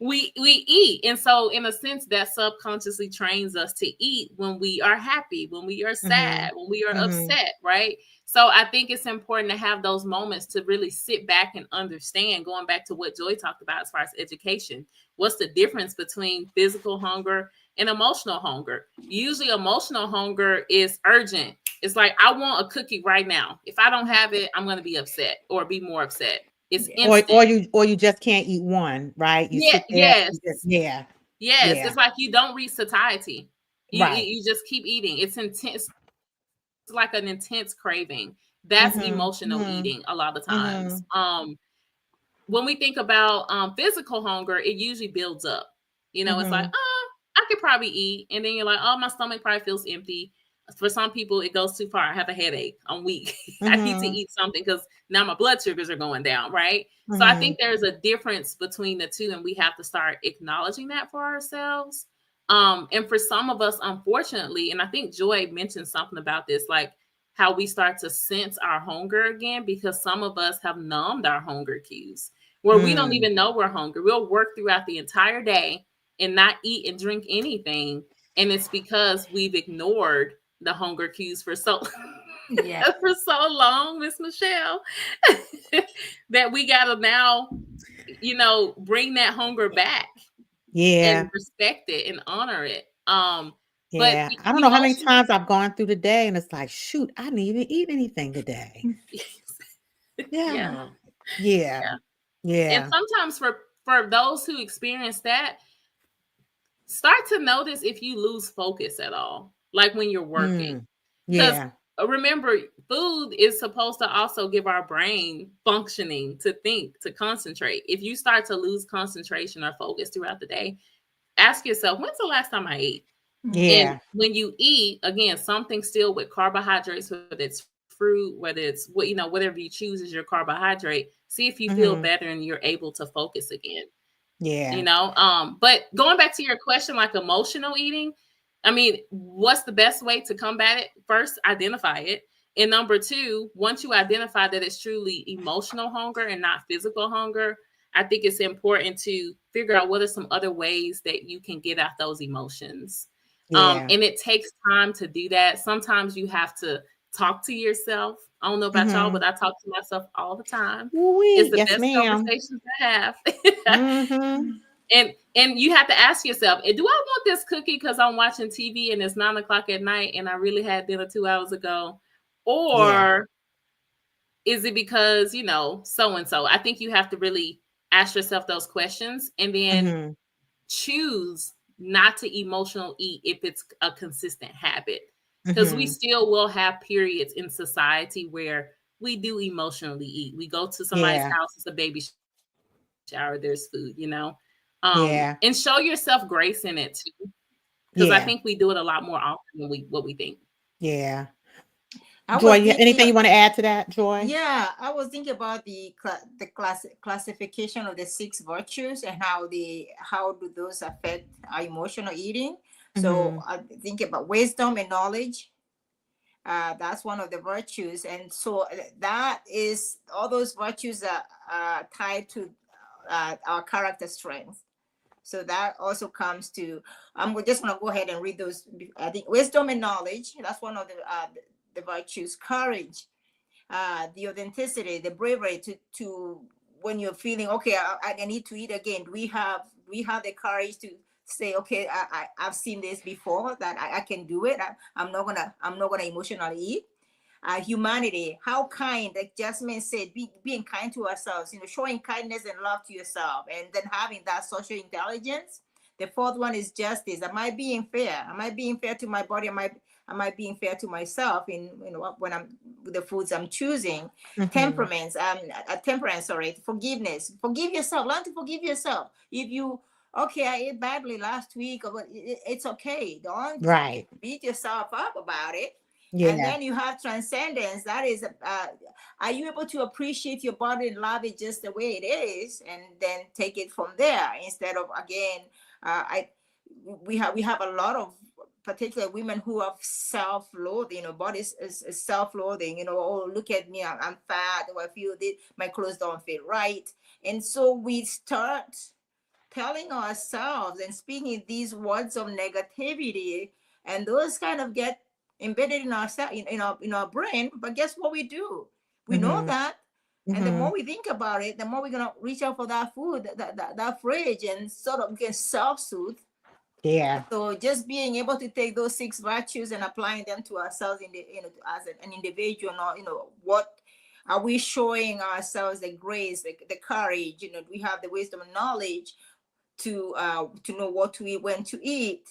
S3: we eat. And so in a sense that subconsciously trains us to eat when we are happy, when we are sad, when we are upset, right? So I think it's important to have those moments to really sit back and understand, going back to what Joy talked about as far as education. What's the difference between physical hunger and emotional hunger? Usually emotional hunger is urgent. It's like, I want a cookie right now. If I don't have it, I'm going to be upset or be more upset. It's instant.
S2: Or you just can't eat one, right?
S3: Yes. It's like you don't reach satiety. You just keep eating. It's intense. It's like an intense craving. That's emotional eating a lot of times. When we think about physical hunger, it usually builds up. You know, it's like, I could probably eat. And then you're like, oh, my stomach probably feels empty. For some people, it goes too far. I have a headache. I'm weak. I need to eat something because now my blood sugars are going down, right? So I think there's a difference between the two, and we have to start acknowledging that for ourselves. And for some of us, unfortunately, and I think Joy mentioned something about this, like how we start to sense our hunger again, because some of us have numbed our hunger cues where we don't even know we're hungry. We'll work throughout the entire day and not eat and drink anything. And it's because we've ignored the hunger cues for so long, Miss Michelle, that we gotta now, bring that hunger back. And respect it and honor it. But
S2: I don't know how many times I've gone through the day and it's like, shoot, I didn't even eat anything today.
S3: Yeah. And sometimes for those who experience that, start to notice if you lose focus at all, like when you're working. Because remember, food is supposed to also give our brain functioning to think, to concentrate. If you start to lose concentration or focus throughout the day, ask yourself, when's the last time I ate? And when you eat, again, something still with carbohydrates, whether it's fruit, whether it's whatever you choose as your carbohydrate, see if you feel better and you're able to focus again. But going back to your question, like emotional eating, I mean, what's the best way to combat it? First, identify it. And number two, once you identify that it's truly emotional hunger and not physical hunger, I think it's important to figure out what are some other ways that you can get at those emotions. And it takes time to do that. Sometimes you have to talk to yourself. I don't know about y'all, but I talk to myself all the time. It's the best conversations I have. And you have to ask yourself, do I want this cookie because I'm watching TV and it's 9:00 at night and I really had dinner 2 hours ago? Or is it because, so-and-so? I think you have to really ask yourself those questions and then choose not to emotional eat if it's a consistent habit. Because we still will have periods in society where we do emotionally eat. We go to somebody's house, it's a baby shower, there's food, and show yourself grace in it too. Because I think we do it a lot more often than what we think.
S2: Yeah. Joy, anything you want to add to that, Joy?
S4: Yeah, I was thinking about the classification of the 6 virtues and how do those affect our emotional eating. So I think about wisdom and knowledge. That's one of the virtues, and so that is all those virtues are tied to our character strength. So that also comes to, I'm just going to go ahead and read those. I think wisdom and knowledge, that's one of the virtues. Courage, the authenticity, the bravery to when you're feeling, okay, I need to eat again. We have the courage to say, okay, I've seen this before, that I can do it. I'm not gonna emotionally eat. Humanity, how kind, like Jasmine said, being kind to ourselves, showing kindness and love to yourself, and then having that social intelligence. The fourth one is justice. Am I being fair? Am I being fair to my body? Am I being fair to myself in when I'm with the foods I'm choosing? Temperance, forgiveness. Forgive yourself. Learn to forgive yourself. If you, okay, I ate badly last week, or it's okay. Don't beat yourself up about it.
S2: Yeah.
S4: And then you have transcendence. That is, are you able to appreciate your body and love it just the way it is, and then take it from there, instead of, again, we have a lot of particular women who have self-loathing, bodies is self-loathing, oh, look at me, I'm fat, or I feel this, my clothes don't fit right. And so we start telling ourselves and speaking these words of negativity, and those kind of get embedded in our brain. But guess what we do? We know that. And the more we think about it, the more we're gonna reach out for that food, that fridge, and sort of get self-soothe.
S2: Yeah.
S4: So just being able to take those 6 virtues and applying them to ourselves as an individual, what are we showing ourselves? The grace, the courage, we have the wisdom and knowledge to know what to eat, when to eat,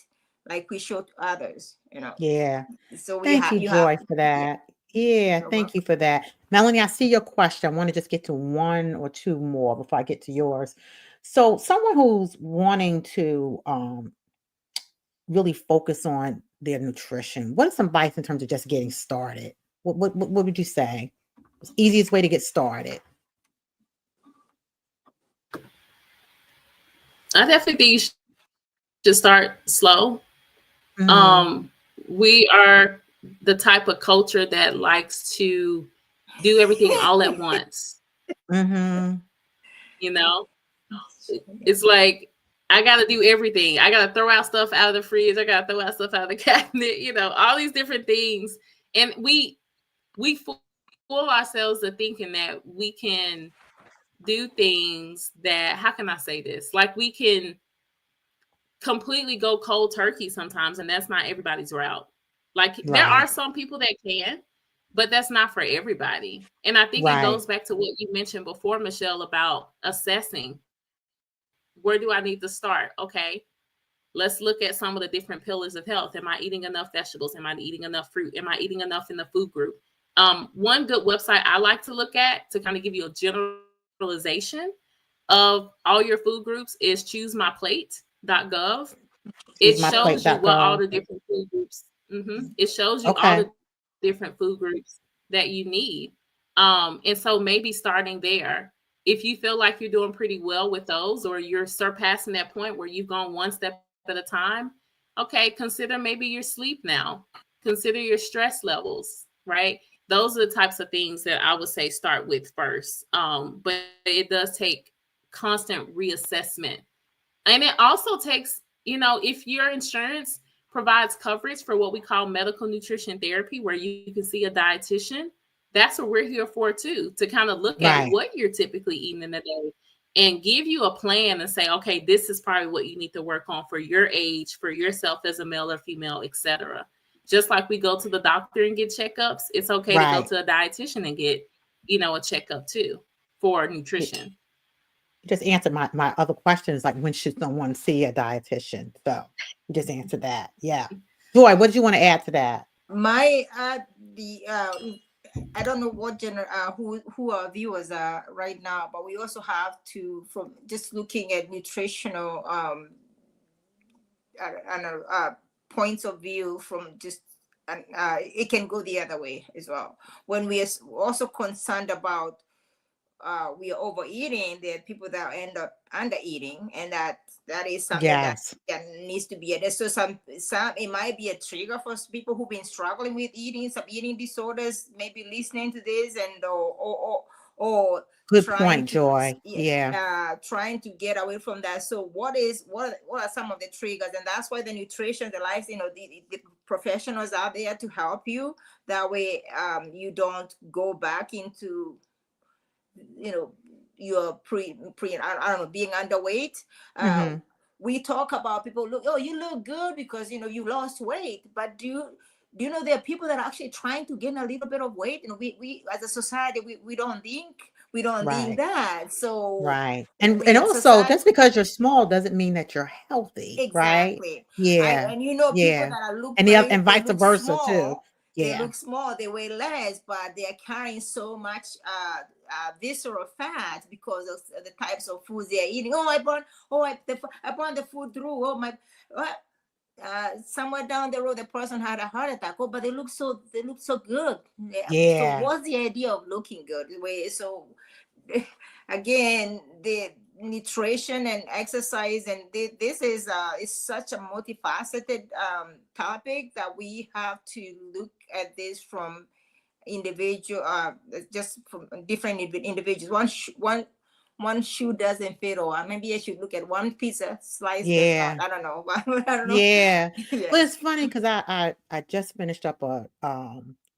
S4: like we show to others,
S2: Yeah.
S4: So
S2: Thank you, Joy, for that. Yeah, thank you for that. Melanie, I see your question. I want to just get to 1 or 2 more before I get to yours. So someone who's wanting to really focus on their nutrition, what is some advice in terms of just getting started? What would you say? Easiest way to get started?
S3: I definitely think you should start slow. We are the type of culture that likes to do everything all at once. It's like, I got to do everything. I got to throw out stuff out of the fridge. I got to throw out stuff out of the cabinet, all these different things. And we fool ourselves to thinking that we can do things that, how can I say this? Like, we can completely go cold turkey sometimes, and that's not everybody's route. Like, there are some people that can, but that's not for everybody. And I think it goes back to what you mentioned before, Michelle, about assessing. Where do I need to start? Okay, let's look at some of the different pillars of health. Am I eating enough vegetables? Am I eating enough fruit? Am I eating enough in the food group? One good website I like to look at to kind of give you a generalization of all your food groups is choosemyplate.gov. It shows you what all the different food groups. It shows you all the different food groups that you need. And so maybe starting there, if you feel like you're doing pretty well with those, or you're surpassing that point where you've gone one step at a time, okay, consider maybe your sleep now. Consider your stress levels, right? Those are the types of things that I would say start with first. But it does take constant reassessment. And it also takes, if your insurance provides coverage for what we call medical nutrition therapy, where you can see a dietitian, that's what we're here for too, to kind of look at what you're typically eating in a day and give you a plan and say, okay, this is probably what you need to work on for your age, for yourself as a male or female, etc. Just like we go to the doctor and get checkups, it's okay to go to a dietitian and get, a checkup too for nutrition.
S2: You just answered my other questions, like when should someone see a dietitian? So you just answered that. Yeah. Joy, what did you want to add to that?
S4: I don't know what who our viewers are right now, but we also have to, from just looking at nutritional points of view, from just it can go the other way as well. When we are also concerned about we are overeating, there are people that end up under eating, and that is something that needs to be addressed. So some it might be a trigger for people who've been struggling with some eating disorders, maybe listening to this, and or or
S2: Good
S4: trying
S2: point,
S4: to
S2: Joy. Yeah.
S4: trying to get away from that. So what are some of the triggers? And that's why the nutrition, the life, the professionals are there to help you. That way you don't go back into you're I don't know, being underweight.
S2: Mm-hmm.
S4: We talk about people look, oh, you look good because you lost weight, but do you know there are people that are actually trying to gain a little bit of weight, and we as a society we don't think
S2: Right.
S4: that. So
S2: Right. And
S4: we
S2: also
S4: society
S2: just because you're small doesn't mean that you're healthy, right?
S4: exactly.
S2: Yeah.
S4: And people
S2: Yeah.
S4: that are look
S2: And
S4: very
S2: and
S4: they
S2: vice
S4: look
S2: versa too.
S4: small,
S2: Yeah.
S4: they weigh less, but they are carrying so much visceral fat because of the types of foods they are eating. I burned the food through. Somewhere down the road the person had a heart attack. But they look so good. Yeah. So
S2: Yeah.
S4: what's the idea of looking good? So again, the nutrition and exercise, and this is such a multifaceted topic that we have to look at this from individual, just from different individuals. One shoe doesn't fit all. Maybe I should look at one pizza slice does
S2: Yeah.
S4: not. I don't know. I don't know.
S2: Yeah.
S4: Yeah.
S2: Well, it's funny because I just finished up a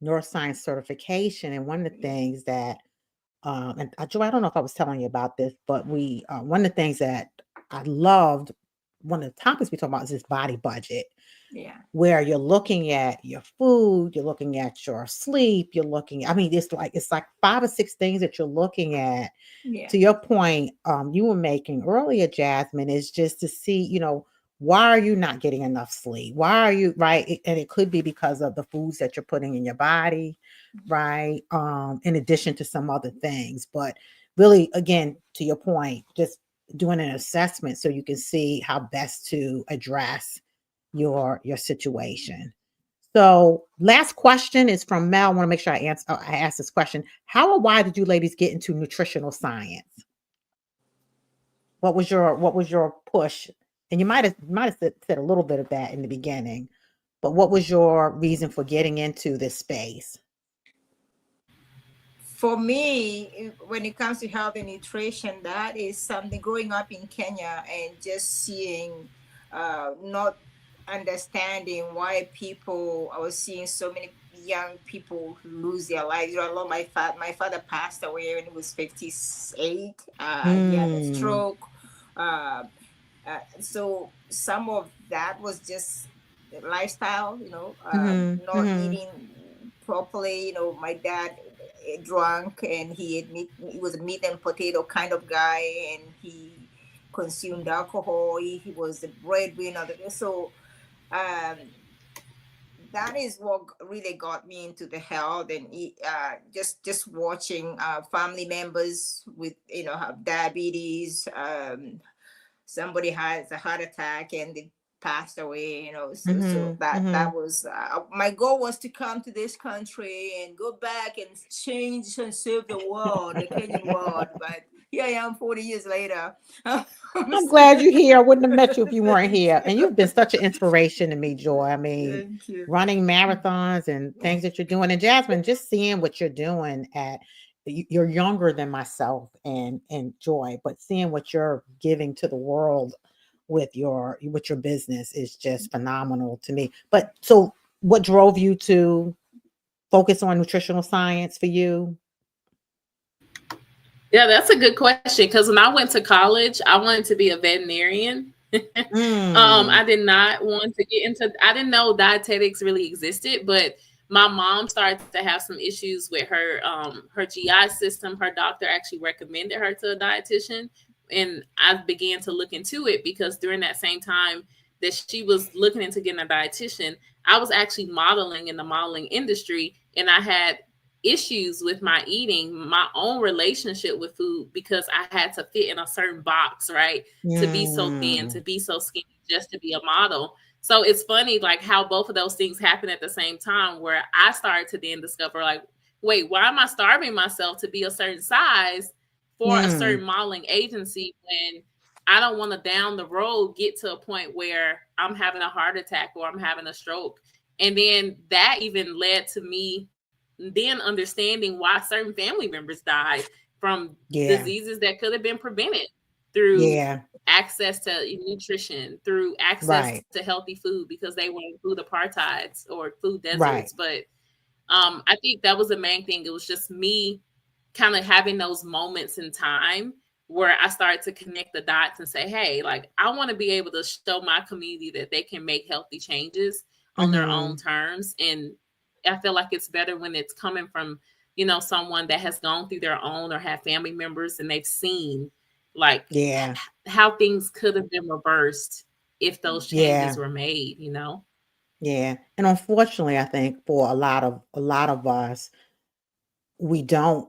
S2: neuroscience certification, and one of the things that and Joy, I don't know if I was telling you about this, but we one of the things that I loved, one of the topics we talk about is this body budget.
S4: Yeah.
S2: Where you're looking at your food, you're looking at your sleep, I mean, it's like 5 or 6 things that you're looking at.
S4: Yeah.
S2: To your point, you were making earlier, Jasmine, is just to see, why are you not getting enough sleep? Why are you right? And it could be because of the foods that you're putting in your body, right? In addition to some other things. But really, again, to your point, just doing an assessment so you can see how best to address your situation. So last question is from Mel. I want to make sure I ask this question. How or why did you ladies get into nutritional science? What was your push? And you might have said a little bit of that in the beginning, but what was your reason for getting into this space?
S4: For me, when it comes to health and nutrition, that is something growing up in Kenya and just seeing, not understanding why I was seeing so many young people lose their lives. My father passed away when he was 58. He had a stroke. So some of that was just lifestyle, not eating properly. My dad drunk, and he was a meat and potato kind of guy, and he consumed alcohol. He was the breadwinner. So that is what really got me into the health, and just watching family members with have diabetes. Somebody has a heart attack and they passed away, so that was my goal, was to come to this country and go back and change and serve the world, the Kenyan world. But here I am 40 years later.
S2: I'm glad you're here. I wouldn't have met you if you weren't here. And you've been such an inspiration to me, Joy. I mean, running marathons and things that you're doing. And Jasmine, just seeing what you're doing you're younger than myself and Joy, but seeing what you're giving to the world with your business is just phenomenal to me. But so what drove you to focus on nutritional science for you?
S3: Yeah, that's a good question. Because when I went to college, I wanted to be a veterinarian. I did not want to get into, I didn't know dietetics really existed, but my mom started to have some issues with her GI system. Her doctor actually recommended her to a dietitian, and I began to look into it because during that same time that she was looking into getting a dietitian, I was actually modeling in the modeling industry, and I had issues with my eating, my own relationship with food, because I had to fit in a certain box, right? To be so thin, to be so skinny, just to be a model. So it's funny, like how both of those things happen at the same time, where I started to then discover, like, wait, why am I starving myself to be a certain size for a certain modeling agency when I don't want to down the road get to a point where I'm having a heart attack or I'm having a stroke? And then that even led to me then understanding why certain family members died from
S2: Yeah.
S3: diseases that could have been prevented through
S2: Yeah.
S3: access to nutrition, through access
S2: Right.
S3: to healthy food, because they were in food apartheids or food
S2: Right.
S3: deserts. But I think that was the main thing. It was just me kind of having those moments in time where I started to connect the dots and say, hey, like, I want to be able to show my community that they can make healthy changes on their own terms. And I feel like it's better when it's coming from, you know, someone that has gone through their own or have family members and they've seen like
S2: Yeah.
S3: how things could have been reversed if those changes
S2: Yeah.
S3: were made, you know?
S2: Yeah. And unfortunately, I think for a lot of us, we don't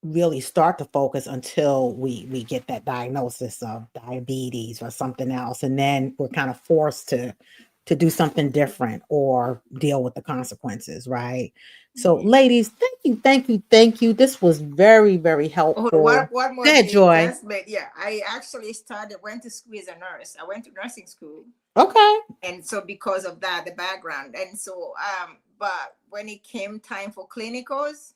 S2: really start to focus until we get that diagnosis of diabetes or something else, and then we're kind of forced to do something different or deal with the consequences, right? So ladies, thank you. This was very, very
S4: Oh,
S2: helpful.
S4: one more
S2: Go ahead,
S4: thing,
S2: Joy.
S4: but yeah, I actually went to school as a nurse. I went to nursing school.
S2: Okay.
S4: And so because of that, the background. And so, but when it came time for clinicals,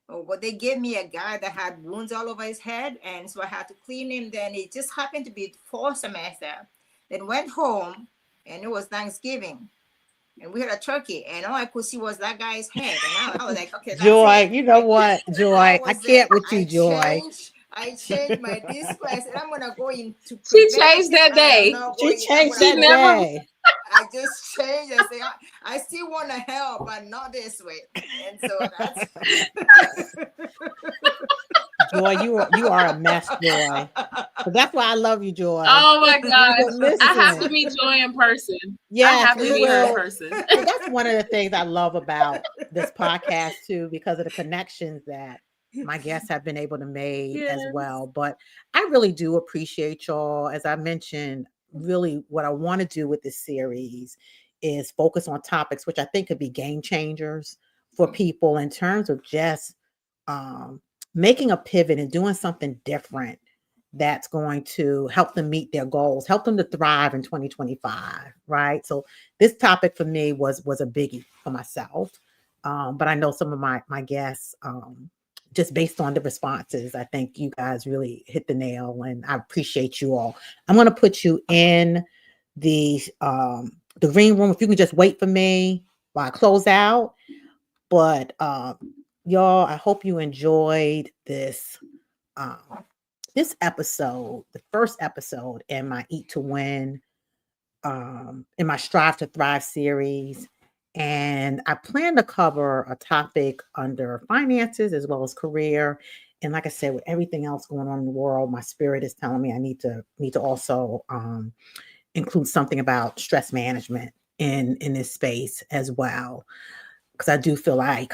S4: well, they gave me a guy that had wounds all over his head. And so I had to clean him. Then it just happened to be fall semester. Then went home and it was Thanksgiving. And we had a turkey, and all I could see was that guy's head. And I was like, okay, that's
S2: Joy,
S4: it.
S2: you know what, Joy? I
S4: was
S2: can't
S4: it.
S2: with you, Joy.
S4: I changed my display. I said, I'm gonna go into
S3: She changed that day.
S2: She changed
S3: She
S2: that
S3: never-
S2: day.
S4: I just changed. I say, I still want to help, but not this way. And so that's
S2: Joy, you are a mess, Joy. So that's why I love you, Joy.
S3: Oh my gosh.
S2: Listen.
S3: I have to meet Joy in person.
S2: Yes,
S3: I have to
S2: we
S3: meet her in
S2: will.
S3: person.
S2: So that's one of the things I love about this podcast too, because of the connections that my guests have been able to make as
S3: Yes.
S2: well. But I really do appreciate y'all. As I mentioned, really what I want to do with this series is focus on topics which I think could be game changers for people in terms of just making a pivot and doing something different that's going to help them meet their goals, help them to thrive in 2025, right? So this topic for me was a biggie for myself. But I know some of my guests, just based on the responses, I think you guys really hit the nail, and I appreciate you all. I'm going to put you in the green room. If you can just wait for me while I close out. But y'all, I hope you enjoyed this this episode, the first episode in my Eat to Win, in my Strive to Thrive series. And I plan to cover a topic under finances as well as career. And like I said, with everything else going on in the world, my spirit is telling me I need to also include something about stress management in this space as well. Because I do feel like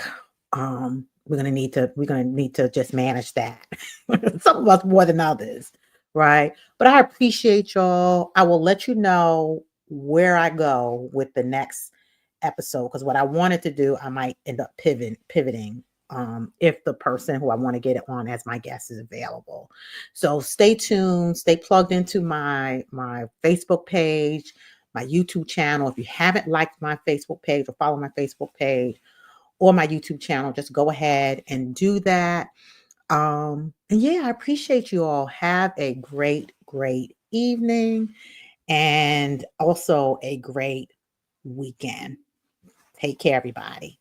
S2: we're gonna need to just manage that. Some of us more than others, right? But I appreciate y'all. I will let you know where I go with the next episode, because what I wanted to do, I might end up pivoting if the person who I want to get it on as my guest is available. So stay tuned, stay plugged into my Facebook page, my YouTube channel. If you haven't liked my Facebook page or follow my Facebook page or my YouTube channel, just go ahead and do that. And yeah, I appreciate you all. Have a great evening and also a great weekend. Take care, everybody.